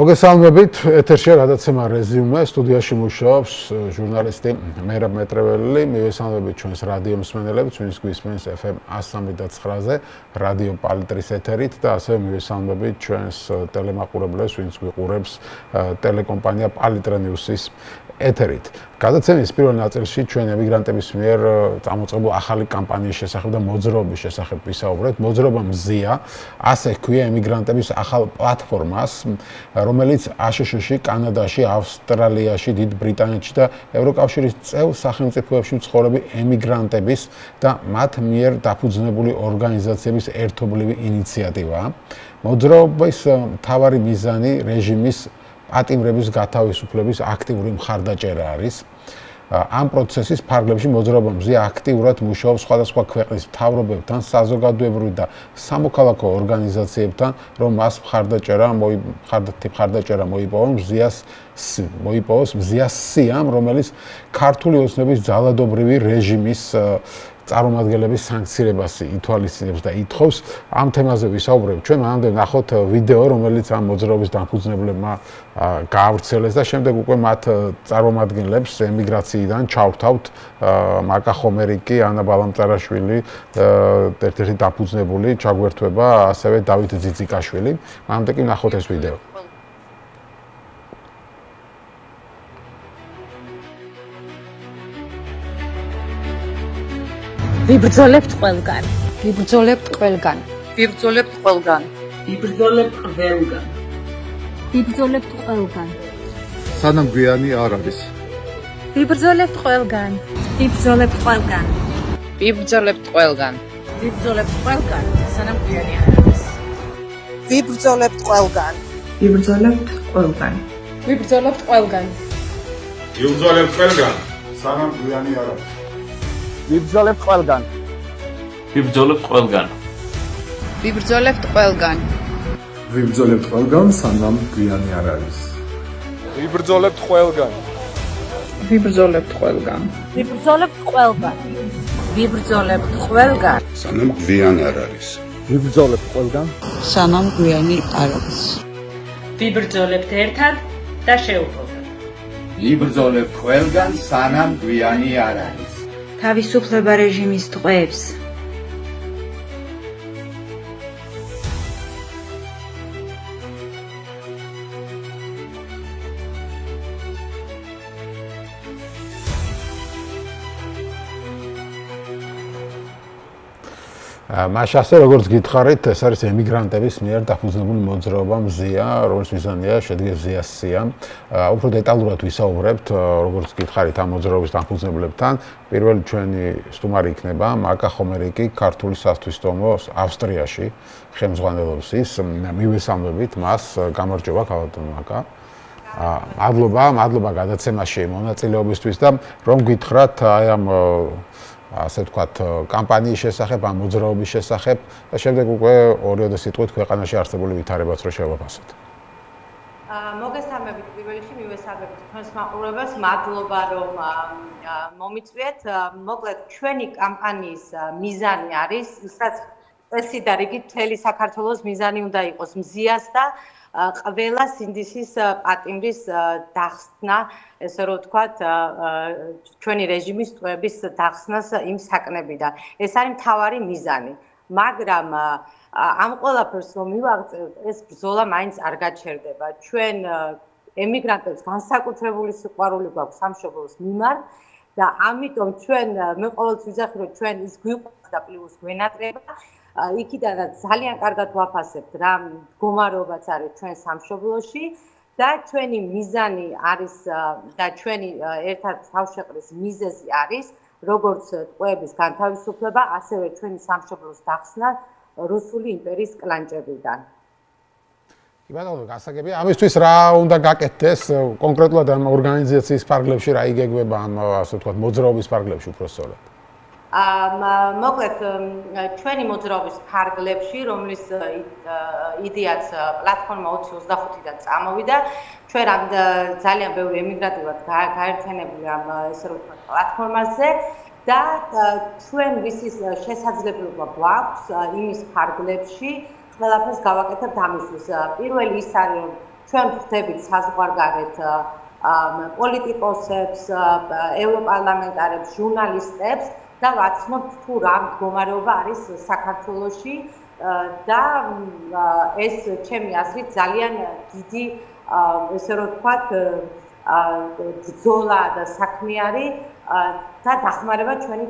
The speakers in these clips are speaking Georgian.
მოგესალმებით, ეთერშია გადაცემა რეზიუმე, სტუდიაში მუშაობს ჟურნალისტი მერაბ მეტრეველი, მივესალმებით ჩვენს რადიო მსმენელებს, ვინც გვისმენს FM 103.9-ზე, რადიო პალიტრის ეთერით და ასევე მივესალმებით ჩვენს ტელემაყურებლებს, ვინც გვიყურებს ტელეკომპანია პალიტრა ნიუსის ეთერით. გადაცემის პირველ ნაწილში ჩვენ ემიგრანტების მიერ წამოწყებულ ახალი კამპანიის შესახებ და მოძრაობის შესახებ ვისაუბრეთ. მოძრაობა მზია, ასე ჰქვია ემიგრანტების ახალ პლატფორმას, რომელიც აშშ-ში, კანადაში, ავსტრალიაში, დიდ ბრიტანეთში და ევროკავშირის წევრ სახელმწიფოებში მცხოვრები ემიგრანტების და მათ მიერ დაფუძნებული ორგანიზაციების ერთობლივი ინიციატივაა. მოძრაობის მთავარი მიზანი რეჟიმის პატიმრების გათავისუფლების აქტიური მხარდაჭერა არის. ამ პროცესის ფარგლებში მოძრაობა მზია აქტიურად მუშაობს სხვადასხვა ქვეყნის მთავრობებთან, საზოგადოებრივ და სამოქალაქო ორგანიზაციებთან, რომ მას მხარდაჭერა მოიპოვოს მზიას სიამ, რომელიც ქართული ოცნების ძალადობრივი რეჟიმის წარმომადგენლების სანქცირებას ითვალისწინებს და ითხოვს. ამ თემაზე ვისაუბრებ ჩვენ, მანამდე ვნახოთ ვიდეო, რომელიც ამ მოძრაობის დამფუძნებლებმა გაავრცელეს და შემდეგ უკვე მათ წარმომადგენლებს ემიგრაციიდან ჩავრთავთ მარკა ხომერიკი, ანა ბალამწარაშვილი, ერთ-ერთი დამფუძნებული ჩაგვერთვება, ასევე დავით ძიძიკაშვილი. მანამდე კი ვნახოთ ეს ვიდეო. ვიბრძოლებთ ყველგან. ვიბრძოლებთ ყველგან. ვიბრძოლებთ ყველგან. ვიბრძოლებთ ყველგან. ვიბრძოლებთ ყველგან. სანამ გვიანი არ არის. ვიბრძოლებთ ყველგან. ვიბრძოლებთ ყველგან. ვიბრძოლებთ ყველგან. ვიბრძოლებთ ყველგან. სანამ გვიანი არ არის. ვიბრძოლებთ ყველგან. ვიბრძოლებთ ყველგან. ვიბრძოლებთ ყველგან. ვიბრძოლებთ ყველგან. სანამ გვიანი არ არის. ვიბრძოლებთ ყველგან. ვიბრძოლებთ ყველგან. ვიბრძოლებთ ყველგან. ვიბრძოლებთ ყველგან, სანამ გვიანი არ არის. ვიბრძოლებთ ყველგან. ვიბრძოლებთ ყველგან. ვიბრძოლებთ ყველგან. ვიბრძოლებთ ყველგან. სანამ გვიანი არ არის. ვიბრძოლებთ ყველგან. სანამ გვიანი არ არის. ვიბრძოლებთ ერთად და შეუპოვოთ. ვიბრძოლებთ ყველგან, სანამ გვიანი არ არის. თავისუფლება რეჟიმის ტყვეებს. მაშასე როგორც გითხარით, ეს არის ემიგრანტების მიერ დაფუძნებული მოძრაობა მზია, რომლის მიზანია შედგეს მზიას სია. უფრო დეტალურად ვისაუბრებთ, როგორც გითხარით ამ მოძრაობის დამფუძნებლებთან. პირველი ჩვენი სტუმარი იქნება მარკა ხომერიკი, ქართული სასათვისტომო ავსტრიაში ხელმძღვანელობს ის. მივესალმებით მას, გამარჯობა ქალბატონო მარკა. მადლობა გადაცემაში მონაწილეობისთვის და რომ გითხრათ აი ამ ასე ვთქვათ, კამპანიის შესახებ, ამ მოძრაობის შესახებ და შემდეგ უკვე ორიოდე სიტყვით ქვეყანაში არსებული ვითარებაც რო შევაფასოთ. მოგესალმებით პირველ რიგში, მივესალმებით თქვენს მაყურებელს, მადლობა რომ მომიწვიეთ. მოკლედ ჩვენი კამპანიის მიზანი არის, ისაც წესი და რიგით მთელი საქართველოს მიზანი უნდა იყოს მზიას და ყველა სინდისის პატიმრის დახსნა, ესე რომ ვთქვათ, ჩვენი რეჟიმის ტყვეების დახსნას იმ საკნებიდან. ეს არის მთავარი მიზანი. მაგრამ ამ ყველაფერს რომ მივაღწევთ, ეს ბრძოლა მაინც არ გაჩერდება. ჩვენ ემიგრანტებს განსაკუთრებული სიყვარული გვაქვს სამშობლოს მიმართ და ამიტომ ჩვენ მე ყოველთვის ვიძახი, რომ ჩვენ ის გვიყვარს და პლუს გვენატრება. იქიდანაც ძალიან კარგად ვაფასებთ რა მდგომარეობაც არის ჩვენ სამშობლოში და ჩვენი მიზანი არის და ჩვენი ერთად თავშეყრის მიზეზი არის როგორც ტყვეების განთავისუფლება, ასევე ჩვენი სამშობლოს დახსნა რუსული იმპერიის კლანჭებიდან. კი ბატონო, გასაგებია. ამისთვის რა უნდა გაკეთდეს კონკრეტულად ამ ორგანიზაციის ფარგლებში, რა იგეგმება ამ ასე ვთქვათ მოძრაობის ფარგლებში უბრალოდ? მოკლედ ჩვენი მოძრაობის ფარგლებში, რომლის იდეაც პლატფორმა 2025-დან წამოვიდა, ჩვენ ძალიან ბევრი ემიგრანტი ვართ გაერთიანებული ამ ესე რომ ვთქვათ პლატფორმაზე და ჩვენ ვისის შესაძლებლობა გვაქვს იმის ფარგლებში ყველაფერს გავაკეთებთ ამისთვის. პირველი ის არის რომ ჩვენ ვხვდებით საზღვარგარეთ პოლიტიკოსებს, ევროპარლამენტარებს, ჟურნალისტებს და ვაცნობთ თუ რა მდგომარეობა არის საქართველოში და ეს ჩემი აზრით ძალიან დიდი ესე რომ ვთქვათ ბრძოლა და საქმე და დახმარება ჩვენი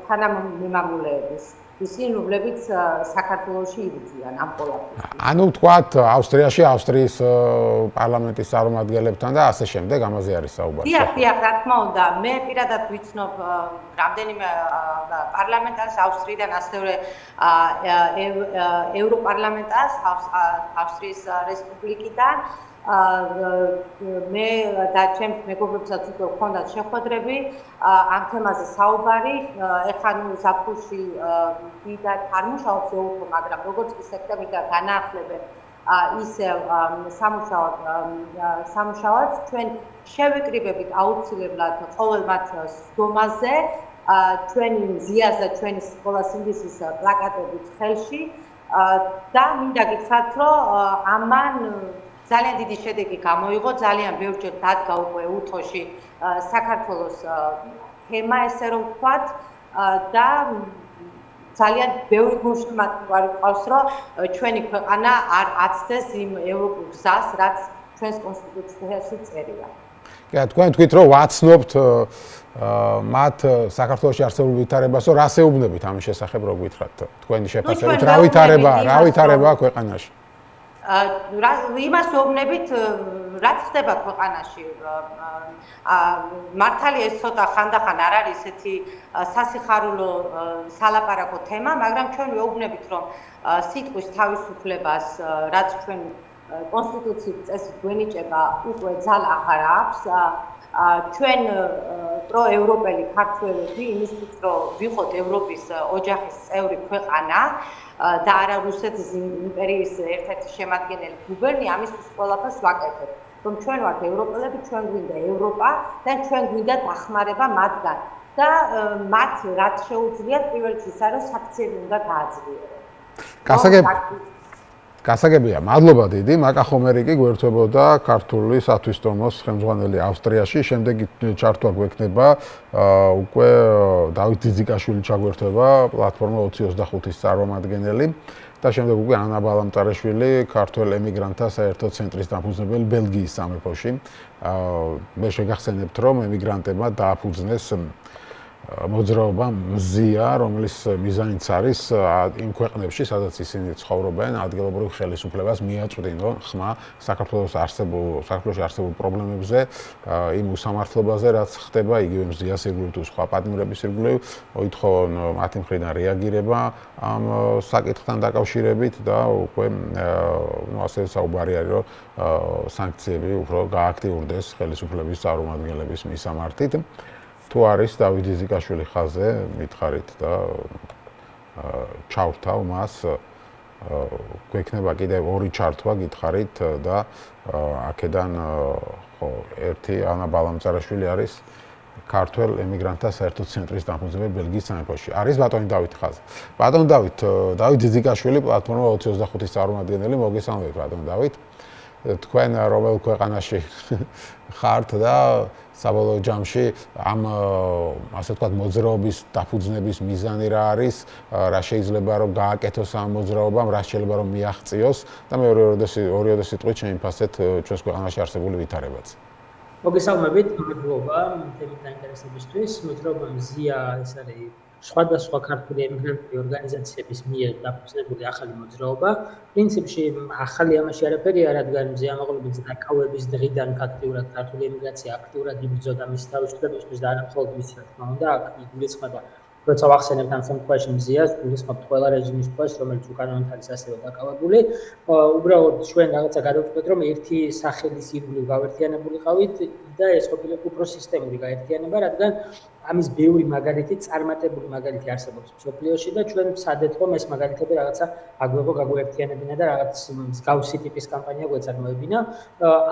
თანამემამულეების. ისინი რომლებიც საქართველოში იბრძვიან ამ ყველაფერს. ანუ ვთქვათ ავსტრიაში ავსტრიის პარლამენტის წარმომადგენლებთან და ასე შემდეგ ამაზე არის საუბარი. დიახ, რა თქმა უნდა, მე პირადად ვიცნობ რამდენიმე პარლამენტარს ავსტრიიდან, ასევე ევროპარლამენტარს ავსტრიის რესპუბლიკიდან. მე და ჩემს მეგობრებსაც უკვე ვქონდათ შეხვედრები ამ თემაზე საუბარი. ეხლა ზაფხულში დიდად არ მუშაობს ეუთო, მაგრამ როგორც კი სექტემბრიდან განაახლებენ ისევ სამუშაოდ ჩვენ შევიკრიბებით აუცილებლად ყოველ მათ სდომაზე ჩვენი მზიას და ჩვენი სკოლა სინდისის პლაკატებით ხელში და მინდა გითხრათ, რომ ამან ძალიან დიდი შედეგი გამოიღო, ძალიან ბევრჯერ დადგა უკვე უთოში საქართველოს თემა, ესე რომ ვთქვათ, და ძალიან ბევრი გულშემატკივარი ყავს, რომ ჩვენი ქვეყანა არ აცდეს იმ ევროპულ გზას, რაც ჩვენს კონსტიტუციაში წერია. კი, თქვენ თქვით, რომ ვაცნობთ მათ საქართველოში არსებულ ვითარებას, რომ რას ეუბნებით ამის შესახებ, რო გითხრათ, თქვენი შეფასებით, რა ვითარებაა ქვეყანაში? იმას ვეუბნებით, რაც ხდება ქვეყანაში. მართალია ეს ცოტა ხანდახან არ არის ესეთი სასიხარულო სალაპარაკო თემა, მაგრამ ჩვენ ვეუბნებით, რომ სიტყვის თავისუფლებას, რაც ჩვენ კონსტიტუციის წესით გვენიჭება, უკვე ძალა აღარ აქვს. ჩვენ პროევროპელი ქართველები იმისთვის, რომ ვიყოთ ევროპის ოჯახის წევრი ქვეყანა და არა რუსეთის იმპერიის ერთ-ერთი შემადგენელი გუბერნია, ამისთვის ყველაფერს ვაკეთებთ. რომ ჩვენ ვართ ევროპელები, ჩვენ გვინდა ევროპა და ჩვენ გვინდა დახმარება მათგან და მათ რაც შეუძლიათ პირველ რიგში ის არის საქციელი უნდა გააძლიერონ. გასაგებია, მადლობა დიდი. მაკა ხომერიკი გვერდებოდა ქართული სათვისტომოს ხელმძღვანელი ავსტრიაში. შემდეგი ჩართვა გვექნება უკვე დავით ძიძიკაშვილი ჩაგვერთვება პლატფორმა 2025-ის წარმომადგენელი და შემდეგ უკვე ანა ბალამტარეშვილი, ქართველ ემიგრანტთა საერთო ცენტრის დამფუძნებელი ბელგიის სამეფოში. მე შეგახსენებთ, რომ ემიგრანტებმა დააფუძნეს მოძრაობა მზია, რომლის მიზანიც არის იმ ქვეყნებში, სადაც ისინი ცხოვრობენ, ადგილობრივ ხელისუფლებას მიაწვდინონ ხმა საქართველოში არსებულ პრობლემებზე, იმ უსამართლობაზე, რაც ხდება იგივე მზიას ირგვლივ თუ სხვა პარტნიორების ირგვლივ, მოითხოვონ მათი მხრიდან რეაგირება ამ საკითხთან დაკავშირებით და უკვე ასე საუბარი არის, რომ სანქციები უფრო გააქტიურდეს ხელისუფლების წარმომადგენლების მისამართით. თუ არის დავით ძიძიკაშვილი ხაზზე, მითხარით და ჩავრთავ მას, გვექნება კიდევ ორი ჩართვა, გითხარით და აქედან ერთი ანა ბალამწარეშვილი არის ქართველ ემიგრანტთა საერთო ცენტრის დამფუძნებელი ბელგიის სამეფოში. არის ბატონი დავით ხაზზე. ბატონ დავით ძიძიკაშვილი, პლატფორმა 2025-ის წარმომადგენელი, მოგესალმებით ბატონ დავით. თქვენ რომელ ქვეყანაში ხართ და საბოლოო ჯამში ამ ასე ვთქვათ მოძრაობის დაფუძნების მიზანი რა არის, რა შეიძლება რომ გააკეთოს ამ მოძრაობამ, რა შეიძლება რომ მიაღწიოს და მე ორი სიტყვით შემიფასეთ ჩვენს ქვეყანაში არსებული ვითარებაც. მოგესალმებით, მადლობა მთელი დაინტერესებისთვის. მოძრაობა მზია ეს არის სხვადასხვა ქართული ემიგრანტული ორგანიზაციების მიერ დაფუძნებული ახალი მოძრაობა. პრინციპში ახალი ამაში არაფერია, რადგან მზია მოყოლების დაკავების დღიდან აქტიურად ქართული ემიგრაცია აქტიურად იბრძოდა მის თავისუფლებისთვის და არა მხოლოდ მის რა თქმა უნდა, აქ იგულისხმება როცა ვახსენებთ ამ შემთხვევაში მზიას, გულისხმობთ ყველა რეჟიმის ფას, რომელიც უკანონოდ არის ასევე დაკავებული. უბრალოდ ჩვენ რაღაცა გადავწყვეტ, რომ ერთი სახელის ირგვლივ გავერთიანებულიყავით და ეს ყოფილიყო უფრო სისტემური გაერთიანება, რადგან ამის ბევრი მაგალითი, წარმატებული მაგალითი არსებობს მსოფლიოში და ჩვენ ვცადეთ, რომ ეს მაგალითები რაღაცა გაგვერთიანებინა და რაღაც მსგავსი ტიპის კამპანია გვეწარმოებინა.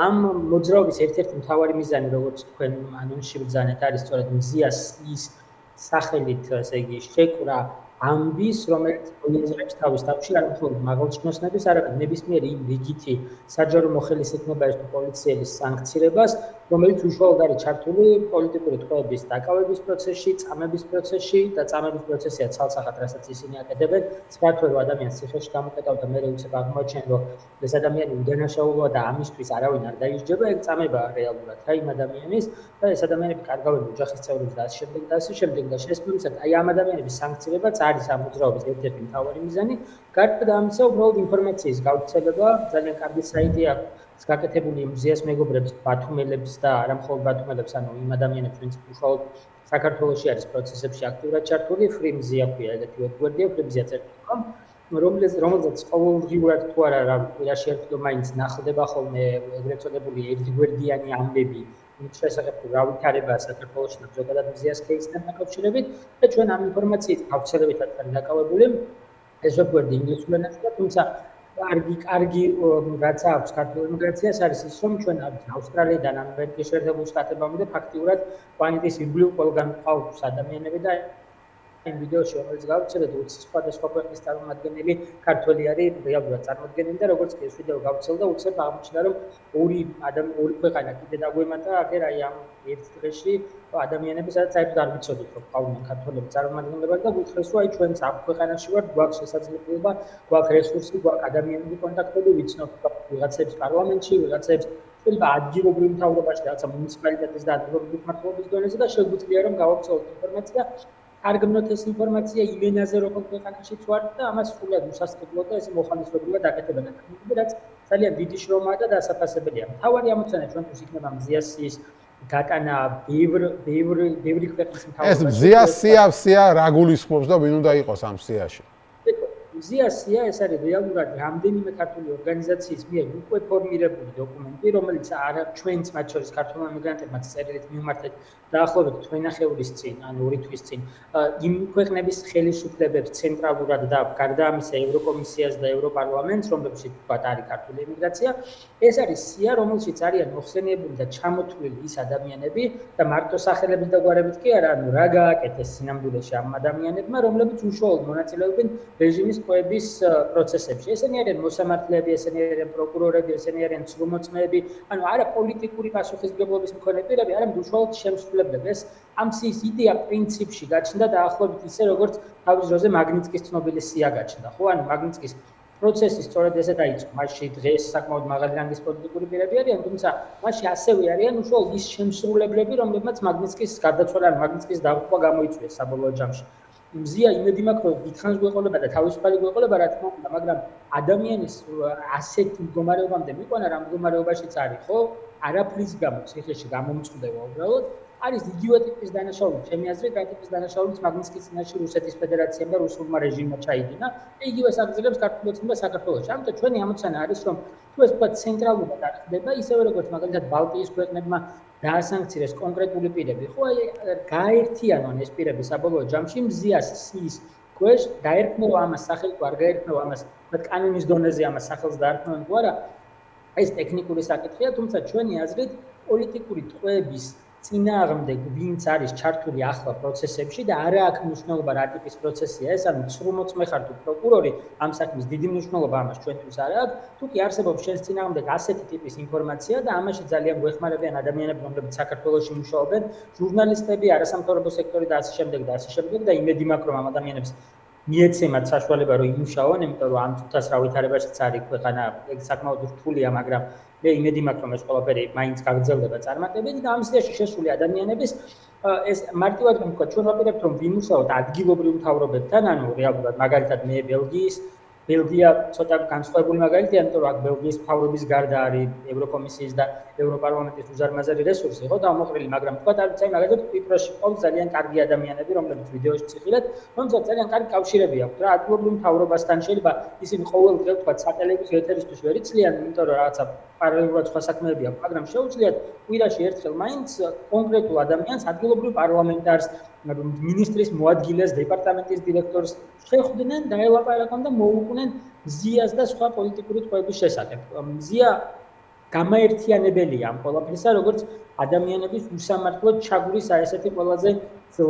ამ მოძრაობის ერთ-ერთი მთავარი მიზანი, როგორც თქვენ ანონსში ბრძანეთ, არის სწორედ მზიას ის სახელით, ესე იგი, შეკვრა ამბის, რომელიც მოიაზრებს თავის თავში არ მხოლოდ მაღალჩინოსნების, არამედ ნებისმიერი იმ რიგითი საჯარო მოხელისექნება თუ პოლიციელის სანქცირებას, რომელიც უშუალოდ არის ჩართული პოლიტიკური ტყვეების დაკავების პროცესში, წამების პროცესში და წამების პროცესია ცალსახად, რასაც ისინი აკეთებენ, სპარტო ადამიანს ციხეში გამოკეტავ და მერე უცებ აღმოაჩენ, რომ ეს ადამიანი უდანაშაულოა და ამისთვის არავინ არ დაისჯება, ეგ წამება რეალურად რა იმ ადამიანის და ეს ადამიანები კარგავენ ოჯახის წევრებს და ასე შემდეგ და შესაბამისად აი ამ ადამიანების სანქცირებაც არის ამ მოძრაობის ერთ-ერთი მთავარი მიზანი. გარდა ამისა, უბრალოდ ინფორმაციის გავრცელება, ძალიან კარგი საიტი აქვს გაკეთებული მზიას მეგობრებს, ბათუმელებს და არა მხოლოდ ბათუმელებს, ანუ იმ ადამიანებს, ვინც უშუალოდ საქართველოში არის პროცესებში აქტიურად ჩართული, free mzia ქვია ეგეთი ვებგვერდია, freemzia.com, რომელზეც ყოველდღიურად თუ არა რა კვირაში ერთხელ მაინც ნახდება ხოლმე ეგრეთ წოდებული ერთგვერდიანი ამბები მით შესახებ რა ვითარებაა საქართველოში და ზოგადად მზიას кейსთან დაკავშირებით და ჩვენ ამ ინფორმაციით გავრცელებითაც არის დაკავებული ეს ვებგვერდი ინგლისურ ენაზეა, თუმცა კარგი რაც აქვს ქართულ იმიგრაციას არის ის, რომ ჩვენ ავსტრალიიდან ამერიკის შეერთებულ შტატებამდე და ფაქტიურად პლანეტის ირგვლივ ყველგან ყავს ადამიანები და იმ ვიდეოში რომელიც გავვრცელეთ 20 სხვადასხვა ქვეყნის წარმომადგენელი ქართველი არის რეალურად წარმოადგენელი და როგორც კი ეს ვიდეო გავვრცელდა უცებ აღმოჩნდა რომ ორი ქვეყანა კიდე დაგვემატა აგერ აი ამ ერთ დღეში ადამიანები სადაც საერთოდ არ ვიცოდით რომ ყავდნენ ქართველები წარმომადგენლები და გულხეს რომ აი ჩვენც ამ ქვეყანაში ვართ გვაქვს შესაძლებლობა გვაქვს რესურსი გვაქვს ადამიანები კონტაქტები ვიცნობთ ვიღაცებს პარლამენტში ვიღაცებს შეიძლება ადგილობრივ მთავრობაში რაღაცა მუნიციპალიტეტის და ადგილობრივი მმართველობის დონეზე და შეგვიძლია რომ გავავრცელოთ ინფორმაცია არგმნოთ ეს ინფორმაცია იმენაზე როგორ ქვეყანაშიც ვართ და ამას სულად უსასყიდლოდ და ეს მოხალისეებრივად აკეთებენ რაც ძალიან დიდი შრომაა და დასაფასებელია. მთავარი ამოცანა ჩვენთვის იქნება მზიასის გატანა ბევრი ქვეყნის მთავრობაშიც. ეს მზიასია რა გულისხმობს და ვინ უნდა იყოს ამ სიაში? მზიასია ეს არის რეალურად რამდენიმე ქართული ორგანიზაციის მიერ უკვე ფორმირებული დოკუმენტი, რომელიც ჩვენც მათ შორის ქართულმა მიგრანტებმაც წერილით მივმართეთ დაახლოებით თვენახევრის წინ, ანუ 2 თვის წინ, იმ ქვეყნების ხელისუფლებებს ცენტრალურად და გარდა ამისა ევროკომისიას და ევროპარლამენტს, რომლებშიც თქვათ არის ქართული იმიგრაცია, ეს არის სია, რომელშიც არიან მოხსენიებული და ჩამოთვლილი ის ადამიანები და მარტო სახელების და გვარებით კი არა, ანუ რა გააკეთეს სინამდვილეში ამ ადამიანებმა, რომლებიც უშუალოდ მონაწილეობენ რეჟიმის ყოების პროცესებში. ესენი არიან მოსამართლეები, ესენი არიან პროკურორები, ესენი არიან ცრუმოწმეები, ანუ არა პოლიტიკური პასუხისმგებლობის მქონე პირები, არამედ უშუალოდ შემსრულებლები. ეს ამ სიის იდეა პრინციპში გაჩნდა დაახლოებით ისე, როგორც თავის დროზე მაგნიცკის ცნობილი სია გაჩნდა, ხო? ანუ მაგნიცკის პროცესი სწორედ ესე დაიწყო. მასში დღეს საკმაოდ მაღალი რანგის პოლიტიკური პირები არიან, თუმცა მასში ასევე არიან უშუალოდ ის შემსრულებლები, რომლებმაც მაგნიცკის გარდაცვალა, მაგნიცკის დაღუპვა გამოიწვიეს საბოლოო ჯამში. მზია იმედი მაქვს, რომ დიდხანს გვეყოლება და თავისუფალი გვეყოლება, რა თქმა უნდა, მაგრამ ადამიანის ასეთ მდგომარეობამდე მიყვანა, რა მდგომარეობაშიც არის, ხო? არაფრის გამო ციხეში გამომწვდება უბრალოდ. არის იგივე ტიპის დანაშაული, ჩემი აზრით, რა ტიპის დანაშაულიც მაგნიცკის წინაშე რუსეთის ფედერაციამ და რუსულმა რეჟიმმა ჩაიდინა და იგივე საგრძელებს ქართულეთსა და საქართველოში. ამიტომ ჩვენი ამოცანა არის, რომ თუ ეს თქვა ცენტრალურად არ ხდება, ისევე როგორც მაგალითად ბალტიის ქვეყნებმა დაასანქცირეს კონკრეტული პირები, ხო, აი გაერთიანონ ეს პირები საბოლოო ჯამში მზიას სიის ქვეშ, დაერქმევა ამას სახელი თუ არ გაერქმევა ამას, თქვათ კანონის დონეზე ამას სახელს დაარქმევენ თუ არა, ეს ტექნიკური საკითხია, თუმცა ჩვენი აზრით პოლიტიკური ტყვეების წინააღმდეგ ვინც არის ჩართული ახლა პროცესებში და არა აქვს მნიშვნელობა რა ტიპის პროცესია ეს, ანუ ცრუმოწმე ხარ თუ პროკურორი, ამ საქმის დიდი მნიშვნელობა ამას ჩვენთვის არ აქვს. თუ კი არსებობს შენს წინააღმდეგ ასეთი ტიპის ინფორმაცია და ამაში ძალიან გვეხმარებიან ადამიანები, რომლებიც საქართველოში მუშაობენ, ჟურნალისტები, არასამთავრობო სექტორი და ასე შემდეგ და იმედი მაქვს, რომ ამ ადამიანებს მიეცემათ საშუალება რომ იმუშაონ, იმიტომ რომ ამ წუთას რა ვითარებაშიც არის ქვეყანა, ეგ საკმაოდ რთულია, მაგრამ მე იმედი მაქვს, რომ ეს ყველაფერი მაინც გაგრძელდება წარმატებით და ამ სიაში შესული ადამიანების ეს მარტივად ვთქვა, ჩვენ ვაპირებთ რომ ვიმუშაოთ ადგილობრივ მთავრობებთან, ანუ რეალურად მაგალითად მე ბელგია ცოტა განსხვავებული მაგალითია, იმიტომ რომ აქ ბელგიის მთავრობის გარდა არის ევროკომისიის და ევროპარლამენტის უზარმაზარი რესურსი, ხო, დაამოყრილი, მაგრამ თქვა არის მაგალითად კვიპროსში ყავს ძალიან კარგი ადამიანები, რომლებიც ვიდეოში წიხილეთ, რომელსაც ძალიან კარგი კავშირები აქვს რა ადგილობრივ მთავრობასთან, შეიძლება ისინი ყოველდღე თქვა სატელევიზიო ეთერისთვის ვერ იცლიან, იმიტომ რომ რაღაცა პარალელურად სხვა საქმეები აქვს, მაგრამ შეუძლიათ კვირაში ერთხელ მაინც კონკრეტულ ადამიანს, ადგილობრივ პარლამენტარს, მინისტრის მოადგილეს, დეპარტამენტის დირექტორს შეხვდნენ, დაელაპარაკონ და მოუყვნენ მზიას და სხვა პოლიტიკური ტყვეების შესახებ. მზია გამაერთიანებელია ამ ყველაფრისა, როგორც ადამიანების უსამართლოდ ჩაგვრის ესეთი ყველაზე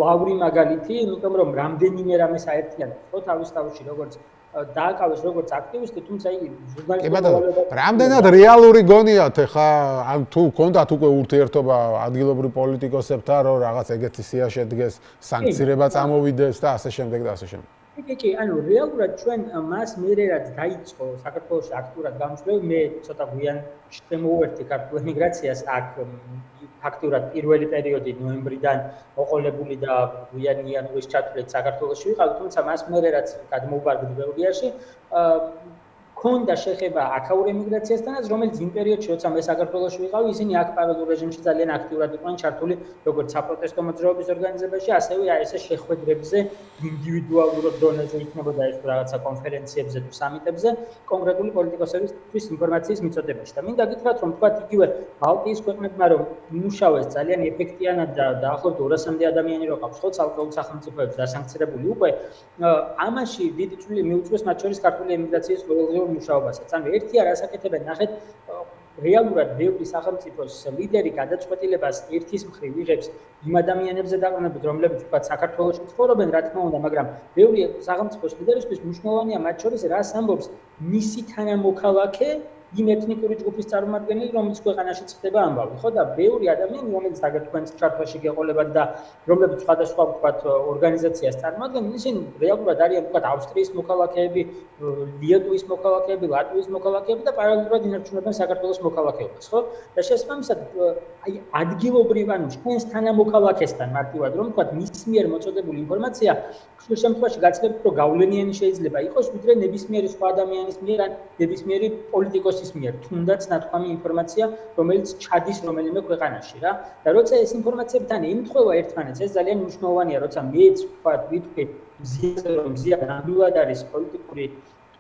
ლავრი მაგალითი, იმიტომ რომ რამდენიმე რამე საერთიანებს, ხო, თავის თავში როგორც დააკავეს როგორც აქტივისტი, თუმცა იგი ჟურნალისტად რამდენად რეალური გონიათ ხა ან თუ გქონდათ უკვე ურთიერთობა ადგილობრივ პოლიტიკოსებთან, რომ რაღაც ეგეთი სია შედგეს, სანქცირება წამოვიდეს და ასე შემდეგ და ასე შემდეგ. კი, ანუ რეალურად ჩვენ მას მერერად დაიწყო საქართველოში აქტიურად გამოსვლები, მე ცოტა გვიან შემოვერთი ქართულ ემიგრაციას აქ ფაქტურად პირველი პერიოდი ნოემბრიდან მოყოლებული და გვიანი იანვრის ჩათვლით საქართველოში ვიყავი, თუმცა მას მერერად გადმოვბარგდი ბელგიაში. ქონდა შეხება აქაურ ემიგრაციასთანაც, რომელიც იმ პერიოდში, როცა მე საქართველოში ვიყავი, ისინი აქ პარალელურ რეჟიმში ძალიან აქტიურად იყვნენ ჩართული, როგორც საპროტესტო მოძრაობის ორგანიზებაში, ასევე ესე შეხვედრებზე, ინდივიდუალურ დონეზე იქნებოდა ეს რაღაცა კონფერენციებზე თუ სამიტებზე, კონკრეტული პოლიტიკოსებისთვის ინფორმაციის მიწოდებაში. და მინდა გითხრათ, რომ თქვათ იგივე ბალტიის ქვეყნებმა რომ იმუშავეს ძალიან ეფექტიანად და დაახლოებით 200-მდე ადამიანი რო ყავს, ხო, ცალკეულ სახელმწიფოებს დასანქცირებული უკვე, ამაში დიდი წვლილი მიუძღვის მათ შორის ქართული ემიგრაციის ყოველდღიურ მუშაობასაც. ანუ ერთი არას აკეთებენ, ნახეთ, რეალურად ბევრი სახელმწიფოს ლიდერი გადაწყვეტილებას ერთის მხრივ იღებს იმ ადამიანებზე დაყრდნობით, რომლებიც თქვათ საქართველოში ცხოვრობენ, რა თქმა უნდა, მაგრამ ბევრი სახელმწიფოს ლიდერისთვის მნიშვნელოვანია მათ შორის რას ამბობს მისი თანამოქალაქე იმ ეთნიკური ჯგუფის წარმომადგენელი, რომელიც ქვეყანაში ხდება ამბავი, ხო და ბევრი ადამიანი, რომელიც აგერ თქვენს ჩართვაში გეყოლებათ და რომლებიც სხვადასხვა ვთქვათ ორგანიზაციას წარმოადგენენ, ისინი რეალურად არიან ვთქვათ ავსტრიის მოქალაქეები, ლიეტუვის მოქალაქეები, ლატვიის მოქალაქეები და პარალელურად ინარჩუნებენ საქართველოს მოქალაქეობას, ხო? და შესაბამისად, აი ადგილობრივ ანუ ჩვენს თანამოქალაქესთან მარტივად რომ ვთქვათ მის მიერ მოწოდებული ინფორმაცია ხშირ შემთხვევაში გაცილებით უფრო გავლენიანი შეიძლება იყოს, ვიდრე ნებისმიერი სხვა ადამიანის მიერ ან ნებისმიერი პოლიტიკოსის მიერ, თუნდაც ნათქვამი ინფორმაცია, რომელიც ჩადის რომელიმე ქვეყანაში რა. და როცა ეს ინფორმაციები თან ემთხვევა ერთმანეთს, ეს ძალიან მნიშვნელოვანია, როცა მეც ვთქვათ, ვიტყვი მზიაზე, რომ მზია ნამდვილად არის პოლიტიკური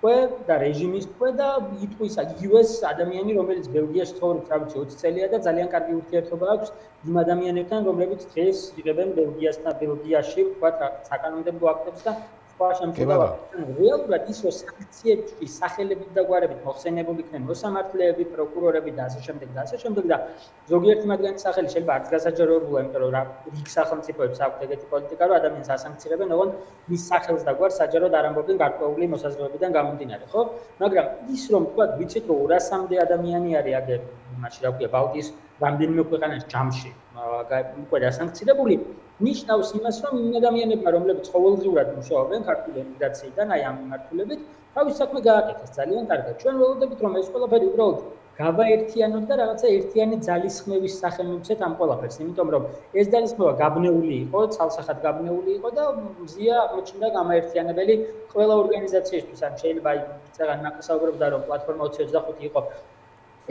თვე და რეჟიმის თვე და იტყვის იგივეს ადამიანი, რომელიც ბელგიაში ცხოვრობს, რა ვიცი, 20 წელია და ძალიან კარგი ურთიერთობა აქვს იმ ადამიანებთან, რომლებიც დღეს იღებენ ბელგიაში, ვთქვათ, საკანონმდებლო აქტებს და სხვა შემთხვევაში. რეალურად ის რომ სანქციებში სახელებით და გვარებით მოხსენებული იქნენ მოსამართლეები, პროკურორები და ასე შემდეგ და ასე შემდეგ და ზოგიერთი მათგანის სახელი შეიძლება არც გასაჯაროებულა, იმიტომ რომ რა რიგ სახელმწიფოებს აქვთ ეგეთი პოლიტიკა, რომ ადამიანს ასანქცირებენ, ოღონდ მის სახელს და გვარს საჯაროდ არ ამბობენ გარკვეული მოსაზრებებიდან გამომდინარე, ხო? მაგრამ ის რომ თქვა ვიცით რომ 200-მდე ადამიანი არის აგერ იმაში რა ქვია ბალტიის რამდენიმე ქვეყანაში ჯამში უკვე დასანქცირებული, ნიშნავს იმას, რომ იმ ადამიანებმა, რომლებიც ყოველდღიურად მუშაობენ ქართული ემიგრაციიდან, აი ამ მიმართულებით, თავის საქმე გააკეთეს ძალიან კარგად. ჩვენ ველოდებით, რომ ეს ყველაფერი უბრალოდ გავაერთიანოთ და რაღაცა ერთიანი ძალისხმევის სახე მივცეთ ამ ყველაფერს, იმიტომ რომ ეს ძალისხმევა გაბნეული იყო, ცალსახად გაბნეული იყო და მზია აღმოჩნდა გამაერთიანებელი ყველა ორგანიზაციისთვის. ან შეიძლება აი წეგან ნაკისაუბრებდა, რომ პლატფორმა 2025 იყო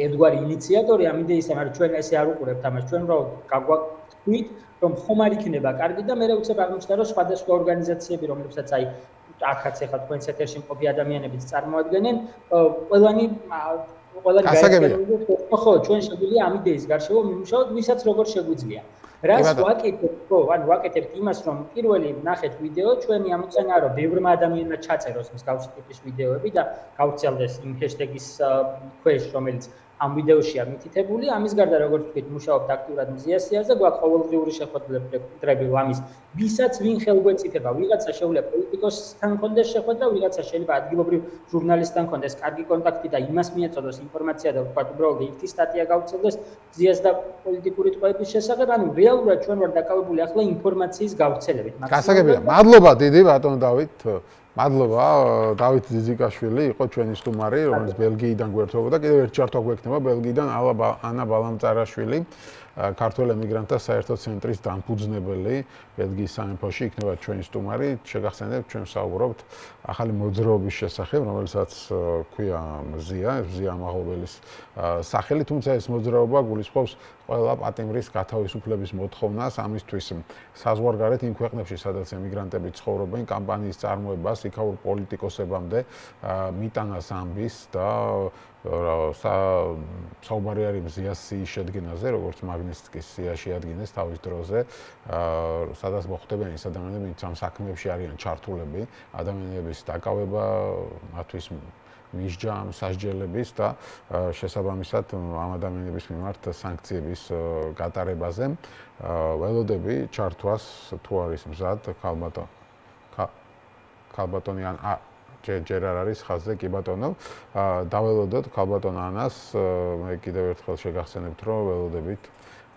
ერთგვარი ინიციატორი ამ იდეისა, მაგრამ ჩვენ ესე არ უყურებთ ამას, ჩვენ უბრალოდ გაგვაქვით, რომ ხომ არ იქნება კარგი და მე უცებ აღმოჩნდა, რომ სხვადასხვა ორგანიზაციები, რომლებსაც აი აქაც ახლა თქვენს ეთერში მყოფი ადამიანებიც წარმოადგენენ, ყველანი ხო, ჩვენ შეგვიძლია ამ იდეის გარშემო მიმუშაოთ, ვისაც როგორ შეგვიძლია. რას ვაკეთებ, ხო, ანუ ვაკეთებთ იმას, რომ პირველი ნახეთ ვიდეო, ჩვენი ამოცანაა, რომ ბევრმა ადამიანმა ჩაწეროს მსგავსი ტიპის ვიდეოები და გავრცელდეს იმ ჰეშტეგის ქვეშ, რომელიც ამ ვიდეოშია მითითებული. ამის გარდა, როგორც ვთქვით, მუშაობთ აქტიურად მზიასიაზე, გვაქვს ყოველდღიური შეხვედრები ლამის, ვისაც ვინ ხელგვეწიფება, ვიღაცა შეუძლია პოლიტიკოსთან კონდეს შეხვედრა, ვიღაცა შეიძლება ადგილობრივ ჟურნალისტთან კონდეს კარგი კონტაქტი და იმას მიეწოდოს ინფორმაცია და ვთქვათ, უბრალოდ ერთი სტატია გავრცელდეს მზიას და პოლიტიკური ტყვეების შესახებ, ანუ რეალურად ჩვენ ვარ დაკავებული ახლა ინფორმაციის გავრცელებით. გასაგებია. მადლობა დიდი ბატონ დავით. მადლობა, დავით ძიძიკაშვილი იყო ჩვენი სტუმარი, რომელიც ბელგიიდან გვერდთვებოდა. კიდევ ერთ ჩართვა გვექნება ბელგიიდან ანა ბალამწარაშვილი, ქართველ ემიგრანტთა საერთო ცენტრის დამფუძნებელი ბელგიის სამეფოში იქნება ჩვენი სტუმარი. შეგახსენებთ, ჩვენ ვსაუბრობთ ახალი მოძრაობის შესახებ, რომელსაც ქვია მზია ამაღობელის სახელი, თუმცა ეს მოძრაობა გულისხმობს ყველა პატიმრის გათავისუფლების მოთხოვნას, ამისთვის საზღვარგარეთ იმ ქვეყნებში, სადაც ემიგრანტები ცხოვრობენ, კამპანიის წარმოებას იქაურ პოლიტიკოსებამდე მიტანას ამბის და საუბარი არის მზიას სიის შედგენაზე, როგორც მაგნიტსკის სია შეადგინეს თავის დროზე, სადაც მოხვდებიან ის ადამიანები, ვინც ამ საქმეებში არიან ჩართულები, ადამიანების დაკავება, მათთვის მისჯა ამ სასჯელების და შესაბამისად ამ ადამიანების მიმართ სანქციების გატარებაზე. ველოდები ჩართვას თუ არის მზად ქალბატონი ან ჯერ არ არის ხაზზე კი ბატონო. დაველოდოთ ქალბატონ ანას მე კიდევ ერთხელ შეგახსენებთ რომ ველოდებით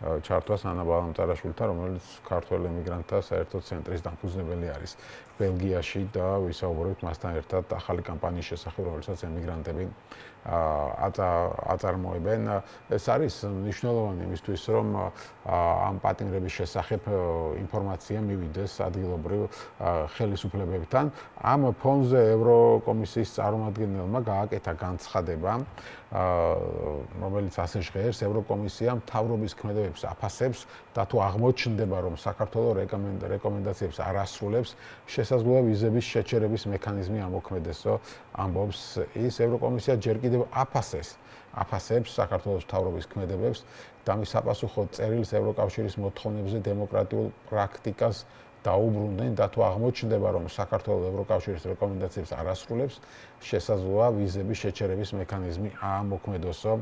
ჩართვას ანა ბალამწარაშვილთან, რომელიც ქართველ ემიგრანტთა საერთო ცენტრის დამფუძნებელი არის ბელგიაში და ვისაუბრებთ მასთან ერთად ახალი კამპანიის შესახებ, რომელსაც ემიგრანტები აწარმოებენ. ეს არის მნიშვნელოვანი იმისთვის, რომ ამ პატიმრების შესახებ ინფორმაცია მივიდეს ადგილობრივ ხელისუფლებებთან. ამ ფონზე ევროკომისიის წარმომადგენელმა გააკეთა განცხადება, რომელიც ასე ჟღერს, ევროკომისია მთავრობის ქმედებებს აფასებს და თუ აღმოჩნდება, რომ საქართველოს რეკომენდაციებს არ ასრულებს, შესაძლოა ვიზების შეჩერების მექანიზმი ამოქმედესო, ამბობს ის. ევროკომისია ჯერ კიდევ აფასებს საქართველოს მთავრობის ქმედებებს და მის საპასუხოდ წერილს ევროკავშირის მოთხოვნებზე დემოკრატიულ პრაქტიკას დაუბრუნდნენ და თუ აღმოჩნდება, რომ საქართველოს ევროკავშირის რეკომენდაციებს არ ასრულებს, შესაძლოა ვიზების შეჩერების მექანიზმი ამოქმედოსო,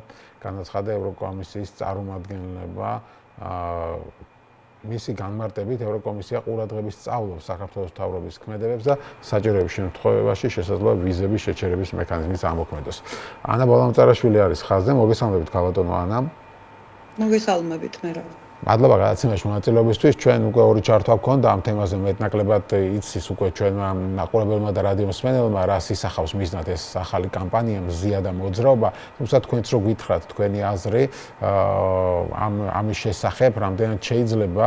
განაცხადა ევროკომისიის წარმომადგენლობა. მისი განმარტებით ევროკომისია ყურადღების სწავლობს საქართველოს მთავრობის ქმედებებს და საჭიროების შემთხვევაში შესაძლოა ვიზების შეჩერების მექანიზმის ამოქმედოს. ანა ბალამწარაშვილი არის ხაზზე, მოგესალმებით ქალბატონო ანა. მოგესალმებით მე რა. მადლობა გადაცემაში მონაწილეობისთვის. ჩვენ უკვე ორი ჩართვა გქონდა ამ თემაზე, მეტნაკლებად იცის უკვე ჩვენმა მაყურებელმა და რადიო მსმენელმა რას ისახავს მიზნად ეს ახალი კამპანია მზია და მოძრაობა. თუმცა თქვენც რო გითხრათ თქვენი აზრი ამის შესახებ, რამდენად შეიძლება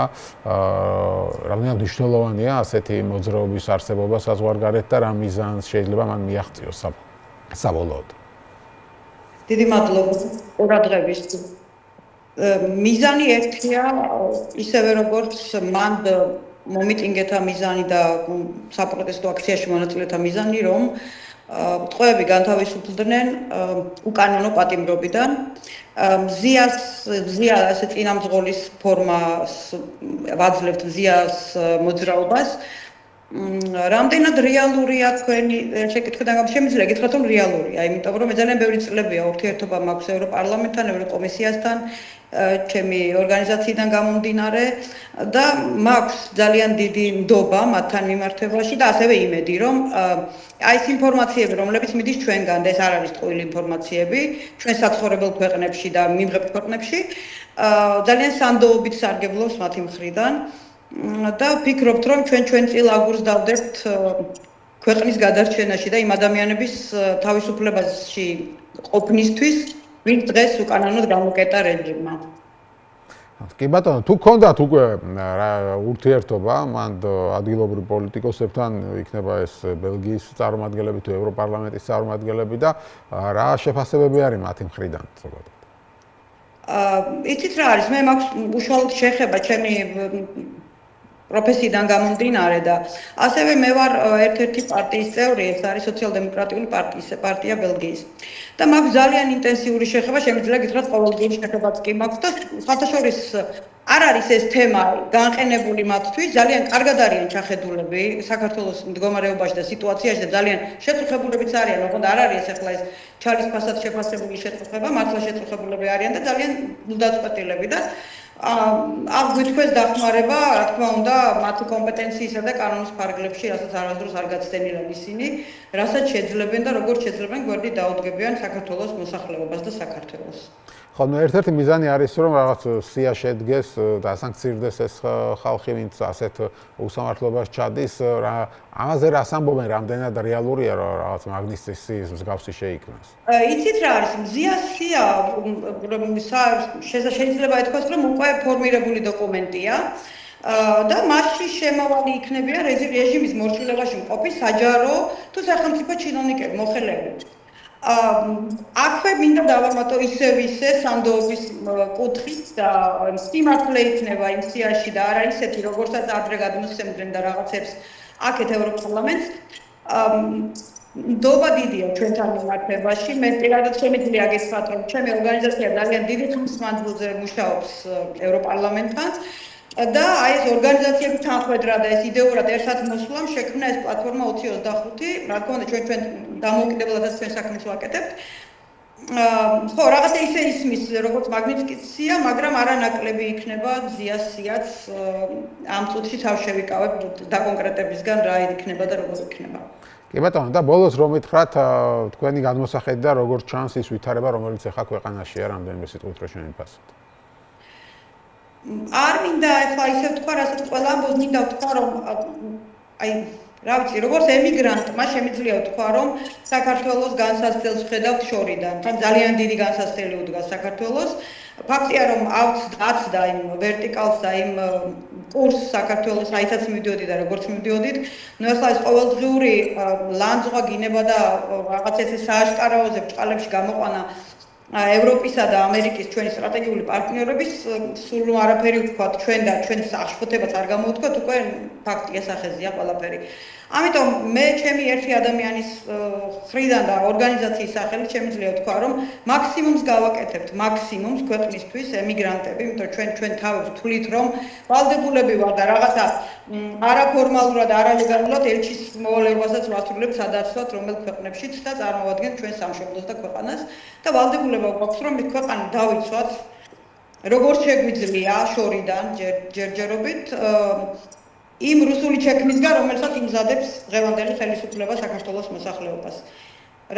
რამდენად მნიშვნელოვანია ასეთი მოძრაობის არსებობა საზღვარგარეთ და რა მიზანს შეიძლება მან მიაღწიოს საბოლოოდ. დიდი მადლობა ყურადღებისთვის. მიზანი ერთია, ისევე როგორც მან მომიტინგეთა მიზანი და საპროტესტო აქციაში მონაწილეთა მიზანი, რომ ტყვეები განთავისუფლდნენ უკანონო პატიმრობიდან. მზია ასე წინამძღოლის ფორმას ვაძლევთ მზიას მოძრაობას. რამდენად რეალურია თქვენი შეკითხვიდან შემიძლია გითხრათ რომ რეალურია, იმიტომ რომ მე ძალიან ბევრი წლებია ურთიერთობა მაქვს ევროპარლამენტთან, ევროკომისიასთან, ჩემი ორგანიზაციიდან გამომდინარე და მაქვს ძალიან დიდი ნდობა მათთან მიმართებაში და ასევე იმედი რომ აი ეს ინფორმაციები რომლებიც მიდის ჩვენგან და ეს არ არის ტყუილი ინფორმაციები ჩვენ საცხოვრებელ ქვეყნებში და მიმღებ ქვეყნებში ძალიან სანდოობით სარგებლობს მათი მხრიდან და ვფიქრობთ რომ ჩვენ წილ აგურს დავდებთ ქვეყნის გადარჩენაში და იმ ადამიანების თავისუფლებაში ყოფნისთვის ვინც დღეს უკანონოდ გამოკეტა რეჟიმმა. კი ბატონო, თუ გქონდათ უკვე ურთიერთობა მან ადგილობრივ პოლიტიკოსებთან, იქნება ეს ბელგიის წარმომადგენლები თუ ევროპარლამენტის წარმომადგენლები და რა შეფასებები არის მათი მხრიდან? იცით რა არის, მე მაქვს უშუალოდ შეხება ჩემი პროფესიიდან გამომდინარე და ასევე მე ვარ ერთ-ერთი პარტიის წევრი, ეს არის სოციალ-დემოკრატიული პარტია ბელგიის. და მაქვს ძალიან ინტენსიური შეხება, შემიძლია გითხრათ ყოველდღიური შეხებაც კი მაქვს და საერთაშორის არ არის ეს თემა განყენებული მათთვის, ძალიან კარგად არიან ჩახედულები საქართველოს მდგომარეობაში და სიტუაციაში და ძალიან შეწუხებულებიც არიან, ოღონდ არ არის ახლა ეს ჩალისფასად შეფასებული შეწუხება, მართლა შეწუხებულები არიან და ძალიან დაწყვეტილები და ამ გითხვეს დახმარება, რა თქმა უნდა, მათი კომპეტენციისა და კანონის ფარგლებში, რასაც არასდროს არ გაცდენილან ისინი, რასაც შეძლებენ და როგორც შეძლებენ გვერდით დაუდგებიან საქართველოს მოსახლეობას და საქართველოს. ხო, ერთ-ერთი მიზანი არის, რომ რაღაც სია შედგეს და ასანქცირდეს ეს ხალხი, ვინც ასეთ უსამართლობას ჩადის, ამაზე რას ამბობენ, რამდენად რეალურია რაღაც მაგნიტის სიის მსგავსი შეიქმნას? იცით რა არის, მზია სია შეიძლება ითქვას, რომ უკვე ფორმირებული დოკუმენტია და მასში შემავალი იქნებიან რეჟიმის მორჩილებაში მყოფი საჯარო თუ სახელმწიფო ჩინოვნიკები, მოხელეები. აქვე მინდა დავამატო ისევ სანდოობის კუთხით და სიმართლე იქნება იმ სიაში და არა ისეთი, როგორცაც ადრე გადმოსცემდნენ და რაღაცებს აქეთ ევროპარლამენტს. ნდობა დიდია ჩვენთან მიმართებაში. მე პირადად შემიძლია გესვათ, რომ ჩემი ორგანიზაცია ძალიან დიდი ხნის მანძილზე მუშაობს ევროპარლამენტთან და აი ეს ორგანიზაციების თანხმედრა და ეს იდეურად ერთად მოსვლამ შექმნა ეს პლატფორმა 2025, რა თქმა უნდა ჩვენ დამოუკიდებლადაც ჩვენ საქმეს ვაკეთებთ. ხო, რაღაცა ისე ისმის, როგორც მაგნიტსკიცია, მაგრამ არანაკლები იქნება ზიასიაც ამ წუთში თავ შევიკავებ დაკონკრეტებისგან რა იქნება და როგორ იქნება. კი ბატონო, და ბოლოს რომ მითხრათ, თქვენი გადმოსახედი და როგორც ჩანს ის ვითარება, რომელიც ახლა ქვეყანაშია, რამდენიმე სიტყვით რომ შევიფასოთ. არ მინდა ახლა ისე ვთქვა, რასაც ყველა ამბობს, მინდა ვთქვა, რომ აი რა ვიცი, როგორც ემიგრანტმა შემიძლია ვთქვა, რომ საქართველოს განსაცდელს ხედავთ შორიდან. თან ძალიან დიდი განსაცდელი უდგას საქართველოს. ფაქტია, რომ აცდა იმ ვერტიკალს და იმ კურსს საქართველოს, აიცაც მივდიოდი და როგორც მივდიოდით. ნუ ახლა ეს ყოველდღიური ლანძღვა გინება და რაღაც ესე სააშკარაოზე ბჭყალებში გამოყვანა ევროპისა და ამერიკის ჩვენი სტრატეგიული პარტნიორების სულ არაფერი ვთქვათ ჩვენ და ჩვენს აღშფოთებას არ გამოვთქვათ, უკვე ფაქტია სახეზეა ყველაფერი. ამიტომ მე ჩემი ერთი ადამიანის ხრიდან და ორგანიზაციის სახელით შემიძლია ვთქვა, რომ მაქსიმუმს გავაკეთებთ, მაქსიმუმს ქვეყნისთვის ემიგრანტები, იმიტომ რომ ჩვენ თავებს ვთვლით, რომ ვალდებულები ვარ და რაღაცა არაფორმალურად, არალეგალურად ელჩის მოვალეობასაც ვასრულებთ სადაცვად რომელ ქვეყნებშიც და წარმოვადგენთ ჩვენ სამშობლოს და ქვეყანას და ვალდებულება გვაქვს, რომ ეს ქვეყანა დავიცვათ, როგორც შეგვიძლია შორიდან ჯერჯერობით იმ რუსული ჩექმისგან, რომელსაც იმზადებს დღევანდელი ხელისუფლება საქართველოს მოსახლეობას.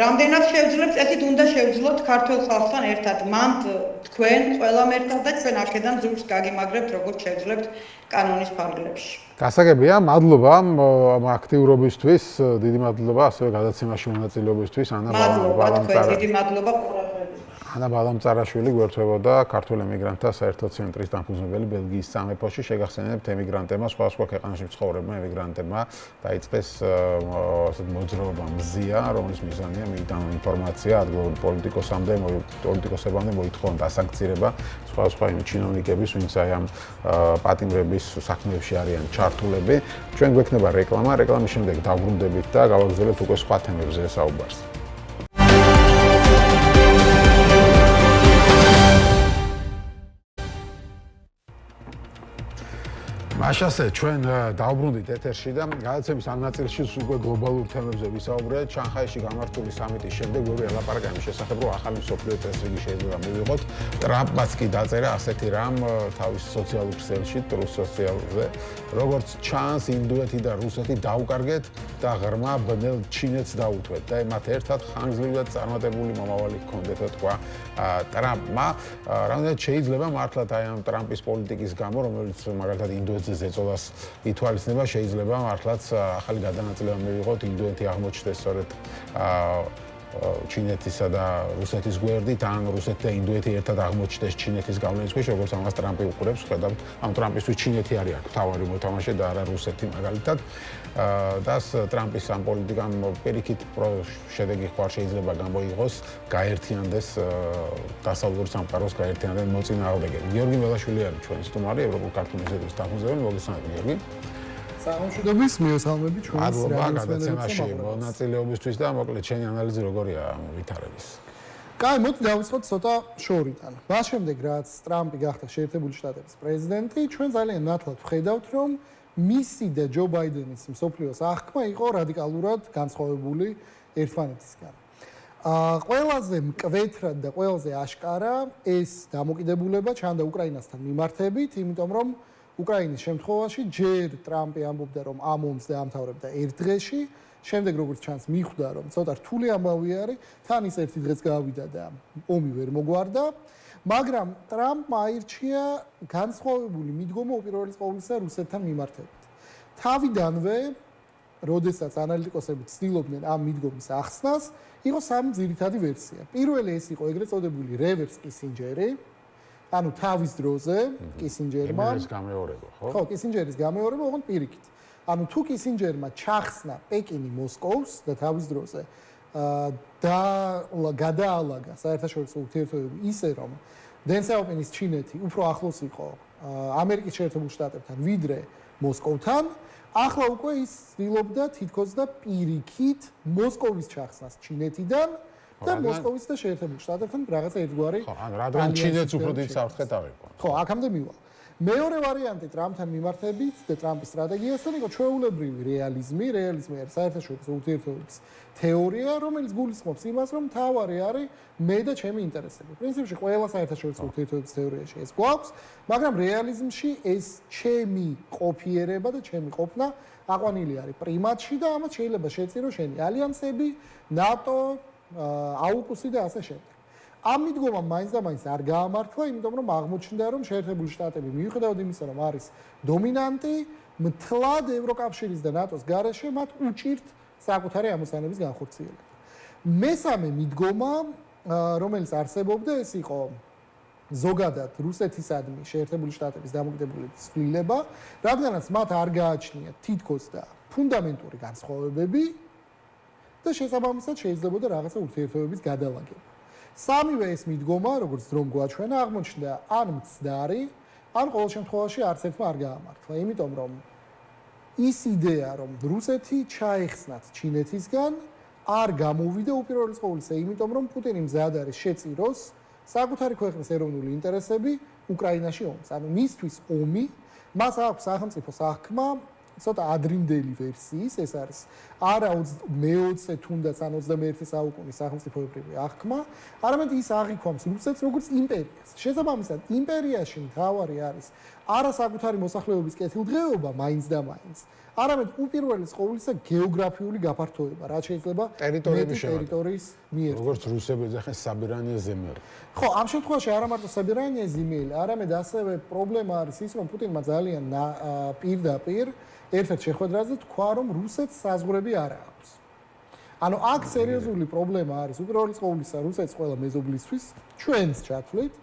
რამდენად შევძლებთ, ესეთ უნდა შევძლოთ ქართულ ხალხთან ერთად, მანდ თქვენ ყველამ ერთად და ჩვენ აქედან ზურგს გაგიმაგრებთ, როგორც შევძლებთ კანონის ფარგლებში. გასაგებია, მადლობა ამ აქტიურობისთვის, დიდი მადლობა ასევე გადაცემაში მონაწილეობისთვის, ანა ბალამწარა. დიდი მადლობა ყურადღებისთვის. ანა ბალამწარაშვილი გვერდთვებოდა ქართულ ემიგრანტთა საერთო ცენტრის დამფუძნებელი ბელგიის სამეფოში. შეგახსენებთ ემიგრანტებმა, სხვადასხვა ქვეყანაში მცხოვრებმა ემიგრანტებმა დაიწყეს მოძრაობა მზია, რომლის მიზანია მიიტანონ ინფორმაცია ადგილობრივ პოლიტიკოსებამდე მოითხოვონ დასანქცირება სხვადასხვა იმ ჩინოვნიკების, ვინც აი ამ პატიმრების საქმეებში არიან ჩართულები. ჩვენ გვექნება რეკლამა, რეკლამის შემდეგ დავბრუნდებით და გავაგრძელებთ უკვე სხვა თემებზე საუბარს. მაშასე ჩვენ დავბრუნდით ეთერში და გადაცემის ამ ნაწილში უკვე გლობალურ თემებზე ვისაუბრეთ. შანხაიში გამართული სამიტის შემდეგ ვერო ელაპარაკა იმის შესახებ, რომ ახალი მსოფლიო წესრიგი შეიძლება მივიღოთ. ტრამპმაც კი დაწერა ასეთი რამ თავის სოციალურ ქსელში, ტრუს სოციალზე, როგორც ჩანს ინდოეთი და რუსეთი დაუკარგეთ და ღრმა ბნელ ჩინეთს დაუთვეთ და მათ ერთად ხანგრძლივად წარმატებული მომავალი ჰქონდეთ, თქვა ტრამპმა. რამდენად შეიძლება მართლაც აი ამ ტრამპის პოლიტიკის გამო, რომელიც მაგალითად ინდოეთზე ზეწოლას ითვალისწინება, შეიძლება მართლაც ახალი გადანაწილება მივიღოთ, ინდოეთი აღმოჩნდეს სწორედ ჩინეთისა და რუსეთის გვერდით, ან რუსეთი და ინდოეთი ერთად აღმოჩნდეს ჩინეთის გავლენის ქვეშ, როგორც ამას ტრამპი უყურებს, ხედავთ, ამ ტრამპისთვის ჩინეთი არის აქ მთავარი მოთამაშე და არა რუსეთი მაგალითად. და ტრამპის ამ პოლიტიკამ პირიქით შედეგი ხარ შეიძლება გამოიღოს, გაერთიანდეს დასავლური სამყაროს გაერთიანდნენ მოწინააღმდეგეები. გიორგი მელაშვილი არის ჩვენი სტუმარი, ევროპულ ქართულ ინსტიტუტის დამფუძნებელი. მოგესალმებით, გიორგი. სამშვიდობის მიესალმებით ჩვენს მადლობა გადაცემაში მონაწილეობისთვის და მოკლედ შენი ანალიზი როგორია ამ ვითარების? კაი, მოდი დავიწყოთ ცოტა შორიდან. მას შემდეგ რაც ტრამპი გახდა შეერთებული შტატების პრეზიდენტი, ჩვენ ძალიან ნათლად ვხედავთ, რომ მისი და ჯო ბაიდენის მსოფლიოს აღქმა იყო რადიკალურად განსხვავებული ერთმანეთისგან. ყველაზე მკვეთრად და ყველაზე აშკარა ეს დამოკიდებულება ჩანდა უკრაინასთან მიმართებით, იმიტომ რომ უკრაინის შემთხვევაში ჯერ ტრამპი ამბობდა, რომ ამ ომს დაამთავრებდა ერთ დღეში, შემდეგ როგორც ჩანს მიხვდა, რომ ცოტა რთული ამბავი არის, თან ის ერთი დღეც გავიდა და ომი ვერ მოგვარდა. მაგრამ ტრამპმა აირჩია განსხვავებული მიდგომა უპირველეს ყოვლისა რუსეთთან მიმართებით. თავიდანვე, როდესაც ანალიტიკოსები ცდილობდნენ ამ მიდგომის ახსნას, იყო სამი ძირითადი ვერსია. პირველი ეს იყო ეგრეთ წოდებული რევერს კისინჯერი, ანუ თავის დროზე კისინჯერმა ეს გამეორება, ხო? ხო, კისინჯერის გამეორება, ოღონდ პირიქით. ანუ თუ კისინჯერმა ჩახსნა პეკინი მოსკოვს და თავის დროზე და გადაალაგა საერთაშორისო ურთიერთობები ისე, რომ დენ საოპინის ჩინეთი უფრო ახლოს იყო ამერიკის შეერთებულ შტატებთან, ვიდრე მოსკოვთან, ახლა უკვე ის ცდილობდა თითქოს და პირიქით მოსკოვის ჩახსნას ჩინეთიდან და მოსკოვის და შეერთებულ შტატებთან რაღაცა ერთგვარი. ხო, ანუ რადგან ჩინეთს უფრო დიდ საფრთხე დავიყო. ხო, აქამდე მივალ. მეორე ვარიანტი ტრამპთან მიმართებით და ტრამპის სტრატეგიასთან იყო ჩვეულებრივი რეალიზმი არის საერთაშორისო ურთიერთობების თეორია, რომელიც გულისხმობს იმას, რომ მთავარი არის მე და ჩემი ინტერესები. პრინციპში ყველა საერთაშორისო ურთიერთობების თეორიაში ეს გვაქვს, მაგრამ რეალიზმში ეს ჩემი ყოფიერება და ჩემი ყოფნა აყვანილი არის პრიმატში და ამას შეიძლება შეწირო შენი ალიანსები, ნატო, აუკუსი და ასე შემდეგ. ამ მიდგომამ მაინც და მაინც არ გაამართლა, იმიტომ რომ აღმოჩნდა, რომ შეერთებული შტატები მიუხედავად იმისა, რომ არის დომინანტი, მთლად ევროკავშირის და ნატოს გარეშე მათ უჭირთ საკუთარი ამოცანების განხორციელება. მესამე მიდგომა, რომელიც არსებობდა, ეს იყო ზოგადად რუსეთისადმი შეერთებული შტატების დამოკიდებულების ცვლილება, რადგანაც მათ არ გააჩნიათ თითქოს და ფუნდამენტური განსხვავებები და შესაბამისად შეიძლებოდა რაღაცა ურთიერთობების გადალაგება. სამივე ეს მიდგომა, როგორც დრომ გვაჩვენა, აღმოჩნდა ან მცდარი, ან ყოველ შემთხვევაში არც ერთმა არ გაამართლა, იმიტომ რომ ის იდეა, რომ რუსეთი ჩაეხსნათ ჩინეთისგან, არ გამოვიდა უპირველეს ყოვლისა, იმიტომ რომ პუტინი მზად არის შეწიროს საკუთარი ქვეყნის ეროვნული ინტერესები უკრაინაში ომს. ანუ მისთვის ომი, მას აქვს სახელმწიფო საქმე, ცოტა ადრინდელი ვერსიის, ეს არის არა მე-20 თუნდაც ან 21 საუკუნის სახელმწიფოებრივი აღქმა, არამედ ის აღიქვამს რუსეთს როგორც იმპერიას. შესაბამისად, იმპერიაში მთავარი არის არა საკუთარი მოსახლეობის კეთილდღეობა მაინც და მაინც, არამედ უპირველეს ყოვლისა გეოგრაფიული გაფართოება, რაც შეიძლება ტერიტორიის მიერ. როგორც რუსები ეძახენ საბირანია ზემელი. ხო, ამ შემთხვევაში არა მარტო საბირანია ზემელი, არამედ ასევე პრობლემა არის ის, რომ პუტინმა ძალიან პირდაპირ ერთ-ერთ შეხვედრაზე თქვა, რომ რუსეთს საზღვრები არ აქვს. ანუ აქ სერიოზული პრობლემა არის უპირველეს ყოვლისა რუსეთის ყველა მეზობლისთვის, ჩვენს ჩათვლით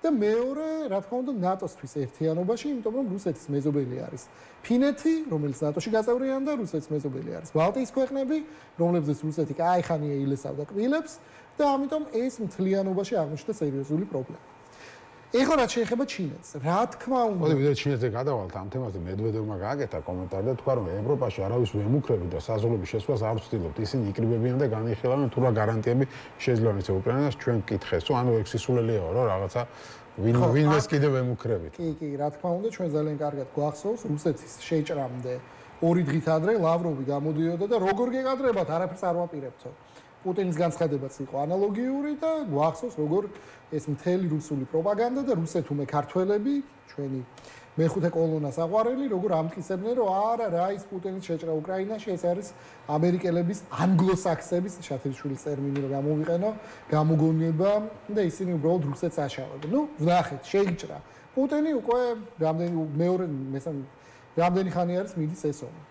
და მეორე, რა თქმა უნდა, ნატოსთვის ერთიანობაში, იმიტომ რომ რუსეთის მეზობელი არის ფინეთი, რომელიც ნატოში გაწევრიანდა, რუსეთის მეზობელი არის ბალტიის ქვეყნები, რომლებზეც რუსეთი კაიხანია ილესავდა კბილებს და ამიტომ ეს მთლიანობაში აღმოჩნდა სერიოზული პრობლემა. ეხლა რაც შეეხება ჩინეთს, რა თქმა უნდა, მოდი ვიდეო ჩინეთზე გადავალთ ამ თემაზე, მედვედევმა გააკეთა კომენტარი და თქვა, რომ ევროპაში არავის ვემუქრებით და საზღვრების შესვლას არ ვცდილობთ. ისინი იკრიბებიან და განიხილავენ თუ რა გარანტიები შეიძლება მისცე უკრაინას, ჩვენ ვკითხეს, ანუ ეგ სისულელეა, რომ რაღაცა ვინმეს კიდევ ვემუქრებით. კი, რა თქმა უნდა, ჩვენ ძალიან კარგად გვახსოვს რუსეთის შეჭრამდე 2 დღით ადრე ლავროვი გამოდიოდა და როგორ გეკადრებათ, არაფერს არ ვაპირებთო. პუტინის განცხადებაც იყო ანალოგიური და გვახსოვს როგორ ეს მთელი რუსული პროპაგანდა და რუსეთუმე ქართველები, ჩვენი მეხუთე კოლონას აყვარელი, როგორ ამტკიცებდნენ, რომ არა, რა ის პუტინის შეჭრა უკრაინაში, ეს არის ამერიკელების, ანგლოსაქსების, შათელიშვილის ტერმინი რომ გამოვიყენო, გამოგონება და ისინი უბრალოდ რუსეთს აშავებენ. ნუ, ვნახეთ, შეიჭრა. პუტინი უკვე რამდენი ხანი არის მიდის ეს ომი.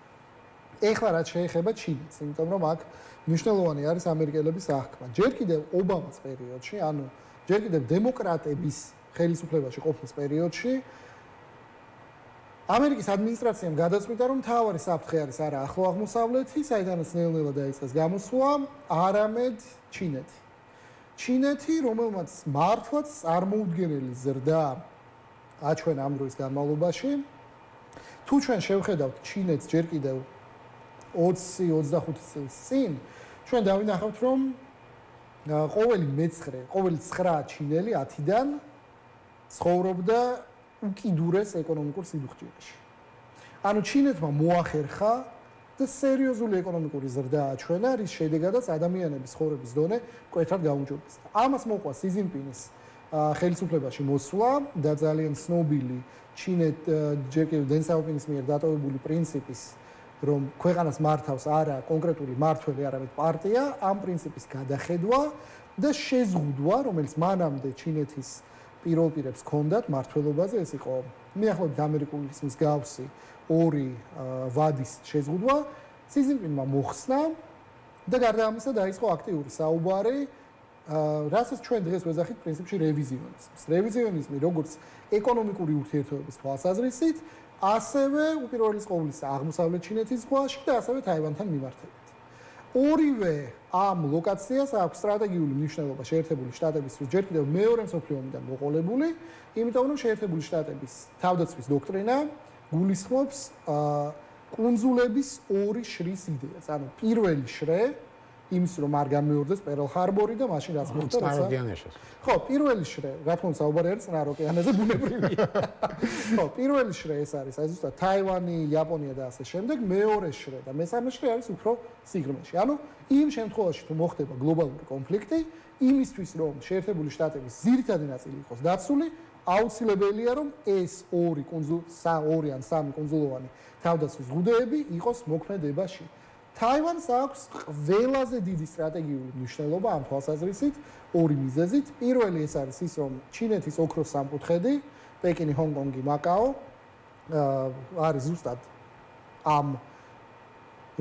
ეხლა რაც შეეხება ჩინეთს, იმიტომ რომ აქ მნიშვნელოვანი არის ამერიკელების აღქმა. ჯერ კიდევ ობამას პერიოდში, ანუ ჯერ კიდევ დემოკრატების ხელისუფლებაში ყოფნის პერიოდში ამერიკის ადმინისტრაციამ გადაწყვიტა, რომ მთავარი საფრთხე არის არა ახლო აღმოსავლეთი, საიდანაც ნელ-ნელა დაიწყეს გამოსვლა, არამედ ჩინეთი. ჩინეთი, რომელმაც მართლაც წარმოუდგენელი ზრდა აჩვენა ამ დროის განმავლობაში. თუ ჩვენ შევხედავთ ჩინეთს ჯერ კიდევ 20-25 წლის წინ, ჩვენ დავინახავთ, რომ ყოველი 9 ჩინელი 10-დან ცხოვრობდა უკიდურეს ეკონომიკურ სიდუხჭეში. ანუ ჩინეთმა მოახერხა და სერიოზული ეკონომიკური ზრდა აჩვენა, რის შედეგადაც ადამიანების ცხოვრების დონე მკვეთრად გაუმჯობესდა. ამას მოყვა სი ძინპინის ხელისუფლებაში მოსვლა და ძალიან ცნობილი ჯერ კიდევ დენ საოპინის მიერ დატოვებული პრინციპის, რომ ქვეყანას მართავს არა კონკრეტული მართველი, არამედ პარტია, ამ პრინციპის გადახედვა და შეზღუდვა, რომელიც მანამდე ჩინეთის პირობებს ჰქონდათ მართველობაზე, ეს იყო მიახლოებით ამერიკულის მსგავსი 2 ვადის შეზღუდვა, სი ძინპინმა მოხსნა და გარდა ამისა დაიწყო აქტიური საუბარი, რასაც ჩვენ დღეს ვეძახით პრინციპში რევიზიონიზმს. რევიზიონიზმი როგორც ეკონომიკური ურთიერთობების თვალსაზრისით, ასევე უპირველეს ყოვლისა აღმოსავლეთ ჩინეთის ზღვაში და ასევე თაივანთან მიმართებით. ორივე ამ ლოკაციას აქვს სტრატეგიული მნიშვნელობა შეერთებული შტატებისთვის, ჯერ კიდევ მეორე მსოფლიო ომიდან მოყოლებული, იმიტომ რომ შეერთებული შტატების თავდაცვის დოქტრინა გულისხმობს კუნძულების 2 შრის იდეას. ანუ პირველი შრე იმის რომ არ განმეორდეს პერლ ჰარბორი და მაშინ რაც მოხდა წყნარ ოკეანეში. ხო, პირველი შრე, რა თქმა უნდა, საუბარი არის წყნარ ოკეანეზე ბუნებრივია. ხო, პირველი შრე ეს არის, აი ზუსტად თაივანი, იაპონია და ასე შემდეგ, მეორე შრე და მესამე შრე არის უფრო სიღრმეში. ანუ იმ შემთხვევაში თუ მოხდება გლობალური კონფლიქტი, იმისთვის რომ შეერთებული შტატების ძირითადი ნაწილი იყოს დაცული, აუცილებელია რომ ეს ორი ან სამი კუნძულოვანი თავდაცვის ზღუდეები იყოს მოქმედებაში. თაივანს აქვს ყველაზე დიდი სტრატეგიული მნიშვნელობა ამ თვალსაზრისით, ორი მიზეზით. პირველი ეს არის ის, რომ ჩინეთის ოქროს სამკუთხედი, პეკინი, ჰონგ-კონგი, მაკაო არის ზუსტად ამ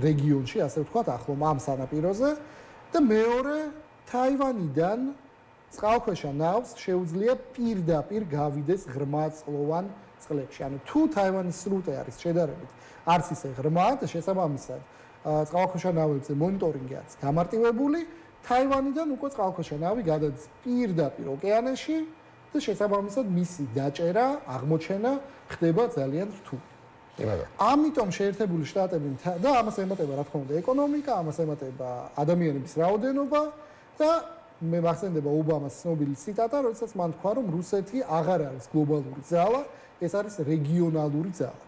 რეგიონში, ასე ვთქვათ, ახლო ამ სანაპიროზე და მეორე თაივანიდან წყალქვეშა ნავს შეუძლია პირდაპირ გავიდეს ღრმაწყლოვან წყლებში. ანუ თუ თაივანის სრუტე არის შედარებით არც ისე ღრმა და შესაბამისად წყალქვეშა ნავებზე მონიტორინგი არის გამარტივებული, თაივანიდან უკვე წყალქვეშა ნავი გადადის პირდაპირ ოკეანეში და შესაბამისად მისი დაჭერა, აღმოჩენა ხდება ძალიან რთული. ამიტომ შეერთებული შტატები და ამას ემატება რა თქმა უნდა ეკონომიკა, ამას ემატება ადამიანების რაოდენობა და მე მახსენდება ობამას ცნობილი ციტატა, როდესაც მან თქვა, რომ რუსეთი აღარ არის გლობალური ძალა, ეს არის რეგიონალური ძალა.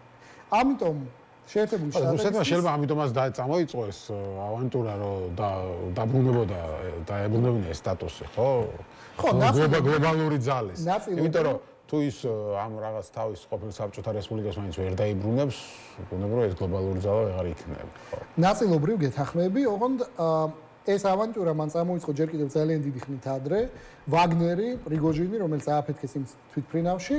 ამიტომ შეერთებული შტატები რუსეთმა შეიძლება ამიტომაც წამოიწყო ეს ავანტურა, რომ დაბრუნებოდა და ებრუნებინა ეს სტატუსი, ხო? ხო, გლობალური ძალის. იმიტომ რომ თუ ის ამ რაღაც თავის ყოფილ საბჭოთა რესპუბლიკას მაინც ვერ დაიბრუნებს, ბუნებრივია ეს გლობალური ძალა ვეღარ იქნება, ხო? ნაწილობრივ გეთანხმები, ოღონდ ეს ავანტურა მან წამოიწყო ჯერ კიდევ ძალიან დიდი ხნით ადრე, ვაგნერი, პრიგოჟინი, რომელიც ააფეთქეს იმ თვითფრინავში,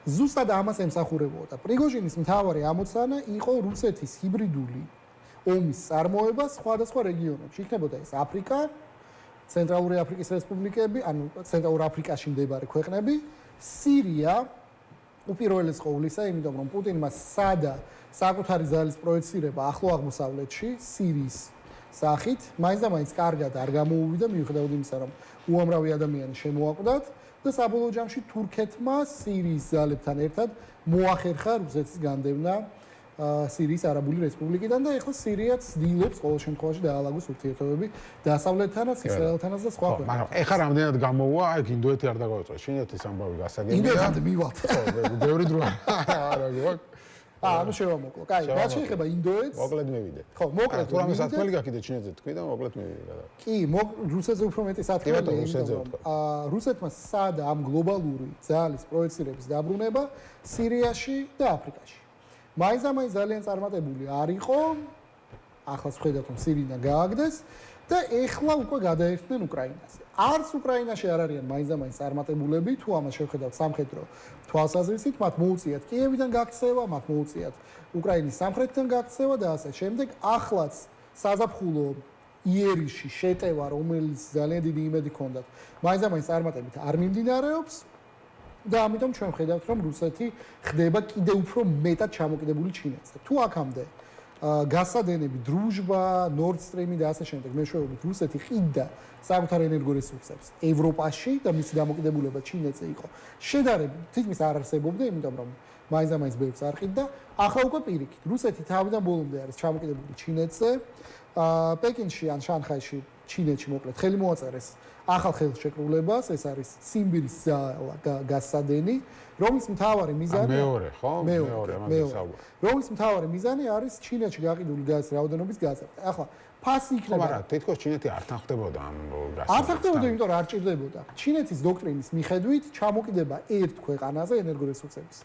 ზუსტად ამას ემსახურებოდა. პრიგოჟინის მთავარი ამოცანა იყო რუსეთის ჰიბრიდული ომის წარმოება სხვადასხვა რეგიონებში. იქნებოდა ეს აფრიკა, ცენტრალური აფრიკის რესპუბლიკები, ანუ ცენტრალურ აფრიკაში მდებარე ქვეყნები, სირია, უპირველეს ყოვლისა, იმიტომ რომ პუტინმა სადა საკუთარი ძალის პროექცირება ახლო აღმოსავლეთში, სირიის სახით, მაინც და მაინც კარგად არ გამოუვიდა მიუხედავად იმისა, რომ უამრავი ადამიანი შემოაკვდათ და საბოლოო ჯამში თურქეთმა სირიის ძალებთან ერთად მოახერხა რუსეთის განდევნა სირიის არაბული რესპუბლიკიდან და ეხლა სირია ცდილობს ყოველ შემთხვევაში დაალაგოს ურთიერთობები დასავლეთთანაც, ისრაელთანაც და სხვა ქვეყნებთან. მაგრამ ეხლა რამდენად გამოვა, აი ინდოეთი არ დაგავიწყო, ჩინეთის ამბავი გასაგებია. ინდოეთამდე მივალთ. ხო, ბევრი დრო არა გვაქვს. ანუ შევამოკლო. კაი, რაც შეეხება ინდოეთს, მოკლედ მივიდე. ხო, მოკლედ. თუ რამე სათქმელი გაქიდე ჩინეთზე თქვი და მოკლედ მივიდე. კი, რუსეთზე უფრო მეტი სათქმელი. რუსეთმა სადა ამ გლობალური ძალის პროექცირების დაბრუნება სირიაში და აფრიკაში. მაინც ძალიან წარმატებული არ იყო. ახლა ხედავთ, რომ სირიიდან გააგდეს და ეხლა უკვე გადაერთნენ უკრაინაზე. არც უკრაინაში არ არიან მაინც წარმატებულები, თუ ამას შევხედავთ სამხედრო თვალსაზრისით, მათ მოუწიათ კიევიდან გაქცევა, მათ მოუწიათ უკრაინის სამხრეთიდან გაქცევა და ასე შემდეგ. ახლაც საზაფხულო იერიში შეტევა, რომელიც ძალიან დიდი იმედი ჰქონდათ, მაინც წარმატებით არ მიმდინარეობს. და ამიტომ ჩვენ ხედავთ, რომ რუსეთი ხდება კიდევ უფრო მეტად ჩამოკიდებული ჩინეთზე. თუ აქამდე გასადენები, დრუჟბა, Nord Stream და ასე შემდეგ მეშვეობით რუსეთი ყიდდა საკუთარ ენერგორესურსებს ევროპაში და მისი დამოკიდებულება ჩინეთზე იყო შედარებით თითქმის არ არსებობდა, იმიტომ რომ მაინც ბევრს არ ყიდდა. ახლა უკვე პირიქით, რუსეთი თავიდან ბოლომდე არის ჩამოკიდებული ჩინეთზე. პეკინში ან შანხაიში, ჩინეთში მოკლედ ხელი მოაწერეს ახალ ხელშეკრულებას, ეს არის ციმბირის გასადენი, რომლის მთავარი მიზანი მეორე, ხო? მეორე, რომლის მთავარი მიზანი არის ჩინეთში გაყიდული გაზის რაოდენობის გაზრდა. ახლა ფასი იქნება. მაგრამ თითქოს ჩინეთი არ თანხდებოდა ამ გასაგებად. არ თანხდებოდა, იმიტომ რომ არ ჭირდებოდა. ჩინეთის დოქტრინის მიხედვით ჩამოკიდება ერთ ქვეყანაზე ენერგორესურსების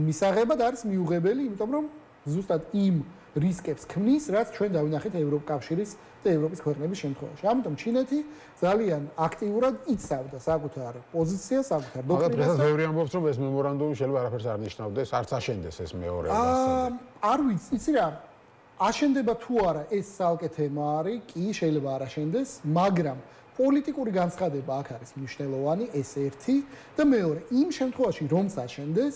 მისაღებად არის მიუღებელი, იმიტომ რომ ზუსტად იმ რისკებს ქმნის, რაც ჩვენ დავინახეთ ევროკავშირის და ევროპის ქვეყნების შემთხვევაში. ამიტომ ჩინეთი ძალიან აქტიურად იცავდა საკუთარ პოზიციას, საკუთარ დოქტრინას. მაგრამ დღესაც ბევრი ამბობს, რომ ეს მემორანდუმი შეიძლება არაფერს არ ნიშნავდეს, არც აშენდეს ეს მეორე გასაგები. არ ვიცი, იცი რა, აშენდება თუ არა, ეს ცალკე თემა არის, კი შეიძლება არ აშენდეს, მაგრამ პოლიტიკური განცხადება აქ არის მნიშვნელოვანი, ეს ერთი და მეორე, იმ შემთხვევაში რომც აშენდეს,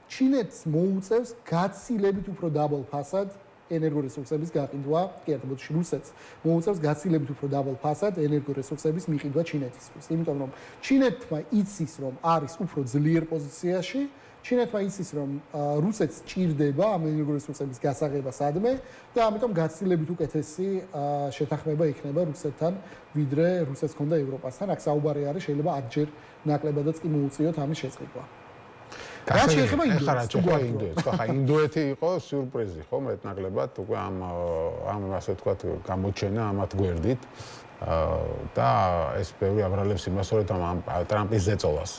ჩინეთს მოუწევს გაცილებით უფრო დაბალ ფასად ენერგორესურსების გაყიდვა, კი არა, ბოდიში რუსეთს მოუწევს გაცილებით უფრო დაბალ ფასად ენერგორესურსების მიყიდვა ჩინეთისთვის. იმიტომ რომ ჩინეთმა იცის, რომ არის უფრო ძლიერ პოზიციაში, ჩინეთმა იცის, რომ რუსეთს ჭირდება ამ ენერგორესურსების გასაღება სადმე და ამიტომ გაცილებით უკეთესი შეთანხმება იქნება რუსეთთან, ვიდრე რუსეთს ჰქონდა ევროპასთან. აქ საუბარი არის, შეიძლება 10ჯერ ნაკლებადაც კი მოუწიოთ ამის შეწყვეტა. რა შეიძლება ინდოეთს? ხა ინდოეთი იყო სიურპრიზი, ხო, მეტნაკლებად უკვე ამ ასე ვთქვათ გამოჩენა ამათ გვერდით და ეს ბევრი აბრალებს იმას, რომ ამ ტრამპის ზეწოლას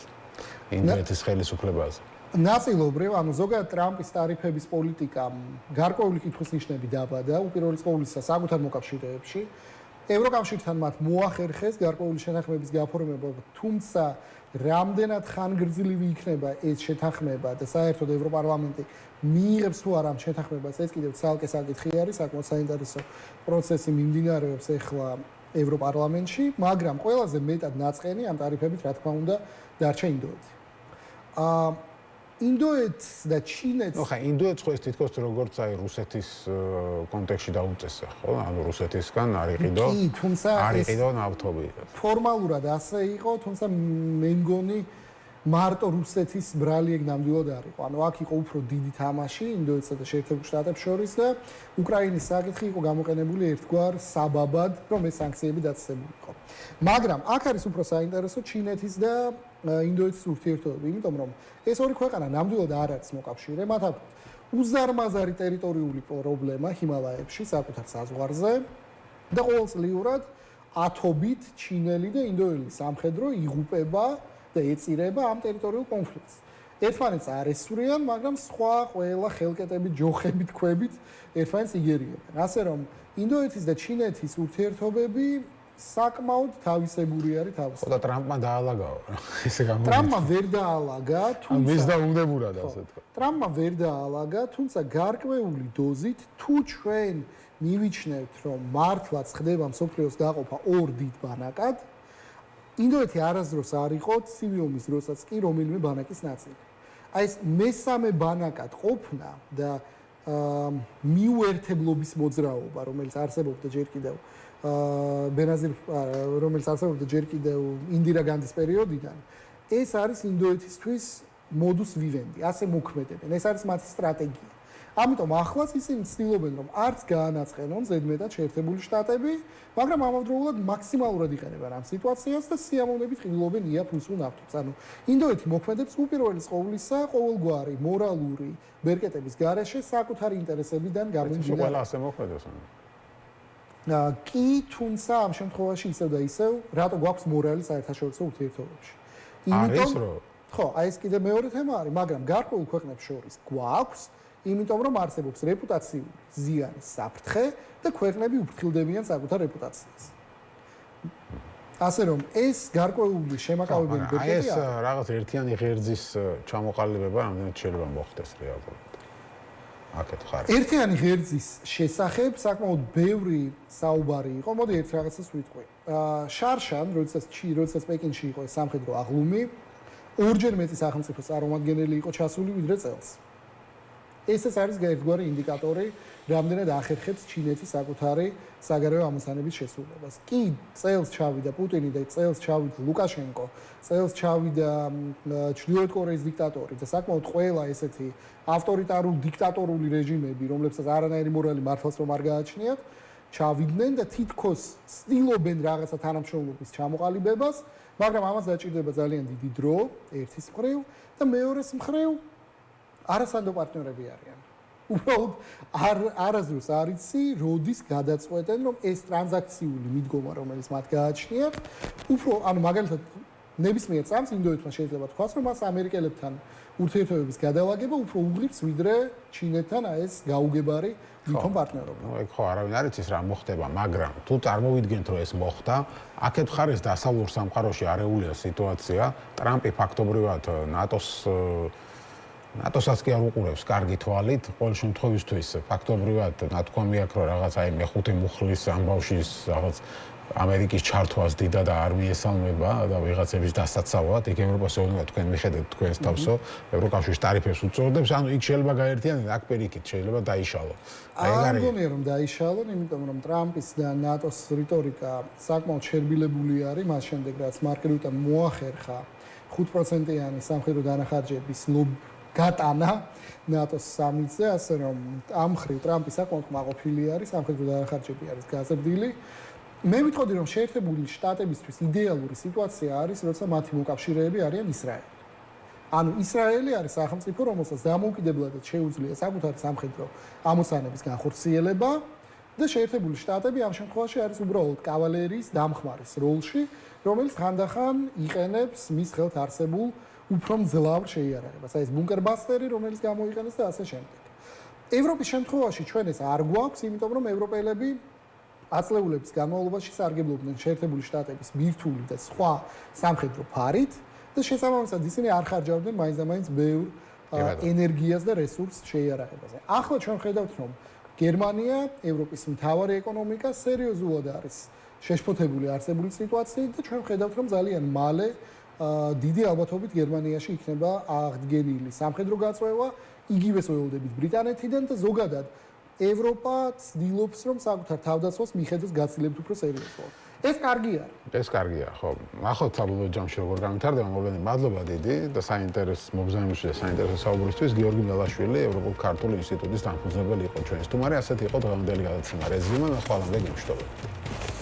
ინდოეთის ხელისუფლებაზე. ნაწილობრივ, ანუ ზოგადად ტრამპის ტარიფების პოლიტიკა გარკვეული კითხვის ნიშნები დაბადა, უპირველეს ყოვლისა საკუთარ მოკავშირეებში. ევროკავშირთან მათ მოახერხეს გარკვეული შეთანხმების გაფორმება, თუმცა რამდენად ხანგრძლივი იქნება ეს შეთანხმება და საერთოდ ევროპარლამენტი მიიღებს თუ არა ამ შეთანხმებას, ეს კიდევ ცალკე საკითხი არის, საკმაოდ საინტერესო პროცესი მიმდინარეობს ახლა ევროპარლამენტში, მაგრამ ყველაზე მეტად ნაწყენი ამ ტარიფებით, რა თქმა უნდა, დარჩა ინდოეთი. ინდოეთს და ჩინეთს ხა ინდოეთს ხო ეს თითქოს როგორც აი რუსეთის კონტექსტში დაუწესა, ხო? ანუ რუსეთისგან არ იყიდო ნავთობი. ფორმალურად ასე იყო, თუმცა მე მგონი მარტო რუსეთის ბრალი ეგ ნამდვილად არ იყო. ანუ აქ იყო უფრო დიდი თამაში ინდოეთსა და შეერთებულ შტატებს შორის და უკრაინის საკითხი იყო გამოყენებული ერთგვარ საბაბად, რომ ეს სანქციები დაწესებულიყო. მაგრამ აქ არის უფრო საინტერესო ჩინეთის და ინდოეთის ურთიერთობები, იმიტომ რომ ეს ორი ქვეყანა ნამდვილად არ არის მოკავშირე, მათ აქვთ უზარმაზარი ტერიტორიული პრობლემა ჰიმალაებში, საკუთარ საზღვარზე და ყოველწლიურად ათობით ჩინელი და ინდოელი სამხედრო იღუპება და ეწირება ამ ტერიტორიულ კონფლიქტს. ერთმანეთს არ ესურიან, მაგრამ სხვა ყველა ხელკეტებით, ჯოხებით, ქვებით ერთმანეთს იგერიებენ. ასე რომ ინდოეთის და ჩინეთის ურთიერთობები საკმაოდ თავისებური არის თავისებური. და ტრამპმა დაალაგაო. ესე გამოიწვია. ტრამპმა ვერ დაალაგა, თუმცა მის დაუნდებურად ასე თქვა. ტრამპმა ვერ დაალაგა, თუმცა გარკვეული დოზით თუ ჩვენ მივიჩნევთ, რომ მართლაც ხდება მსოფლიოს გაყოფა ორ დიდ ბანაკად, ინდოეთი არასდროს არ იყო ცივი ომის დროსაც კი რომელიმე ბანაკის ნაწილი. აი ეს მესამე ბანაკად ყოფნა და მიუერთებლობის მოძრაობა, რომელიც არსებობდა ჯერ კიდევ ბენაზირ რომელიც არსებობდა ჯერ კიდევ ინდირა განდის პერიოდიდან, ეს არის ინდოეთისთვის modus vivendi, ასე მოქმედებენ. ეს არის მათი სტრატეგია. ამიტომ ახლაც ისინი ცდილობენ, რომ არც გაანაცხენონ ზედმეტად შეერთებული შტატები, მაგრამ ამავდროულად მაქსიმალურად იყენებენ ამ სიტუაციას და სიამოვნებით ყიდულობენ იაფ რუსულ ნავთობს. ანუ ინდოეთი მოქმედებს უპირველეს ყოვლისა ყოველგვარი მორალური ბერკეტების გარეშე საკუთარი ინტერესებიდან გამომდინარე. ყველა ასე მოქმედებს. კი, თუმცა ამ შემთხვევაში ისევ და ისევ, რატო გვაქვს მორალი საერთაშორისო ურთიერთობებში? არის რომ ხო, აი ეს კიდე მეორე თემა არის, მაგრამ გარკვეულ ქვეყნებს შორის გვაქვს, იმიტომ რომ არსებობს რეპუტაციული ზიანის საფრთხე და ქვეყნები უფრთხილდებიან საკუთარ რეპუტაციას. ასე რომ ეს გარკვეული შემაკავებელი ბერკეტია. აი ეს რაღაც ერთიანი ღერძის ჩამოყალიბება რამდენად შეიძლება მოხდეს რეალურად? აკეთ ხარ. ერთიანი ღერძის შესახებ საკმაოდ ბევრი საუბარი იყო. მოდი ერთ რაღაცას ვიტყვი. შარშან, როდესაც პეკინში იყო ეს სამხედრო აღლუმი, ორჯერ მეტი სახელმწიფოს წარმომადგენელი იყო ჩასული ვიდრე წელს. ეს არის ერთგვარი ინდიკატორი, რამდენად ახერხებს ჩინეთის საკუთარი საგარეო ამოცანების შესრულებას. კი, წელს ჩავიდა პუტინი და წელს ჩავიდა ლუკაშენკო, წელს ჩავიდა ჩრდილოეთ კორეის დიქტატორი და საკმაოდ ყველა ესეთი ავტორიტარული დიქტატორული რეჟიმები, რომლებსაც არანაირი მორალი მართლაც რომ არ გააჩნიათ, ჩავიდნენ და თითქოს ცდილობენ რაღაცა თანამშრომლობის ჩამოყალიბებას, მაგრამ ამას დაჭირდება ძალიან დიდი დრო, ერთის მხრივ და მეორეს მხრივ არასანდო პარტნიორები არიან. უბრალოდ არასდროს არ იცი, როდის გადაწყვეტენ, რომ ეს ტრანზაქციული მიდგომა, რომელიც მათ გააჩნიათ, უფრო, ანუ მაგალითად, ნებისმიერ წამს ინდოეთმა შეიძლება თქვას, რომ მას ამერიკელებთან ურთიერთობების გადალაგება უფრო უღრიბს, ვიდრე ჩინეთთან ეს გაუგებარი ვითომ პარტნიორობა. ეგ ხო არავინ არ იცის რა მოხდება, მაგრამ თუ წარმოვიდგენთ, რომ ეს მოხდა, აქეთ ხარეს დასავლურ სამყაროში არეულია სიტუაცია, ტრამპი ფაქტობრივად ნატოსაც კი არ უყურებს კარგი თვალით, ყოველ შემთხვევისთვის ფაქტობრივად ნათქვამი აქვს, რომ რაღაც აი მეხუთე მუხლის ამბავში რაღაც ამერიკის ჩართვას დიდა და არ მიესალმება და ვიღაცების დასაცავად, იქ ევროპას ეუბნება თქვენ მიხედეთ თქვენს თავსო, ევროკავშირის ტარიფებს უწოდებს, ანუ იქ შეიძლება გაერთიანდნენ, აქ პირიქით შეიძლება დაიშალონ. არ მგონია რომ დაიშალონ, იმიტომ რომ ტრამპის და ნატოს რიტორიკა საკმაოდ შერბილებული არის, მას შემდეგ რაც მარკ რუტემ მოახერხა 5%-იანი სამხედრო დანახარჯების გატანა ნატოს სამიტზე, ასე რომ ამ მხრივ ტრამპი საკმაოდ მაყოფილი არის, სამხედრო დახარჯები არის გაზრდილი. მე ვიტყოდი, რომ შეერთებული შტატებისთვის იდეალური სიტუაცია არის, როცა მათი მოკავშირეები არიან ისრაელი. ანუ ისრაელი არის სახელმწიფო, რომელსაც დამოუკიდებლადად შეუძლია საკუთარი სამხედრო ამოცანების განხორციელება და შეერთებული შტატები ამ შემთხვევაში არის უბრალოდ კავალერიის დამხმარის როლში, რომელიც ხანდახან იყენებს მის ხელთ არსებულ უფრო მძლავრ შეიარაღებას. აი ეს ბუნკერბასტერი, რომელიც გამოიყენეს და ასე შემდეგ. ევროპის შემთხვევაში ჩვენ ეს არ გვაქვს, იმიტომ რომ ევროპელები აწლეულების განმავლობაში სარგებლობდნენ შეერთებული შტატების ბირთვული და სხვა სამხედრო ფარით და შესაბამისად ისინი არ ხარჯავდნენ მაინც და მაინც ბევრ ენერგიას და რესურსს შეიარაღებაზე. ახლა ჩვენ ხედავთ, რომ გერმანია, ევროპის მთავარი ეკონომიკა სერიოზულად არის შეშფოთებული არსებული სიტუაციით და ჩვენ ხედავთ, რომ ძალიან მალე დიდი ალბათობით გერმანიაში იქნება აღდგენილი სამხედრო გაწვევა, იგივე სოელდებით ბრიტანეთიდან და ზოგადად ევროპა ცდილობს, რომ საკუთარ თავდაცვას მიხედოს გაცილებთ უფრო სერიოზულად. ეს კარგი არის. ეს კარგია, ხო. ახლა საბოლოო ჯამში როგორ განვითარდება, მოვლენები, მადლობა დიდი და საინტერესო მოგზაურობისთვის და საინტერესო საუბრისთვის გიორგი მელაშვილი, ევროპულ-ქართული ინსტიტუტის დამფუძნებელი იყო ჩვენს სტუმარი, ასეთი იყო დღევანდელი გადაცემა რეზიუმე, მე ხვალამდე გიმშვიდობებით.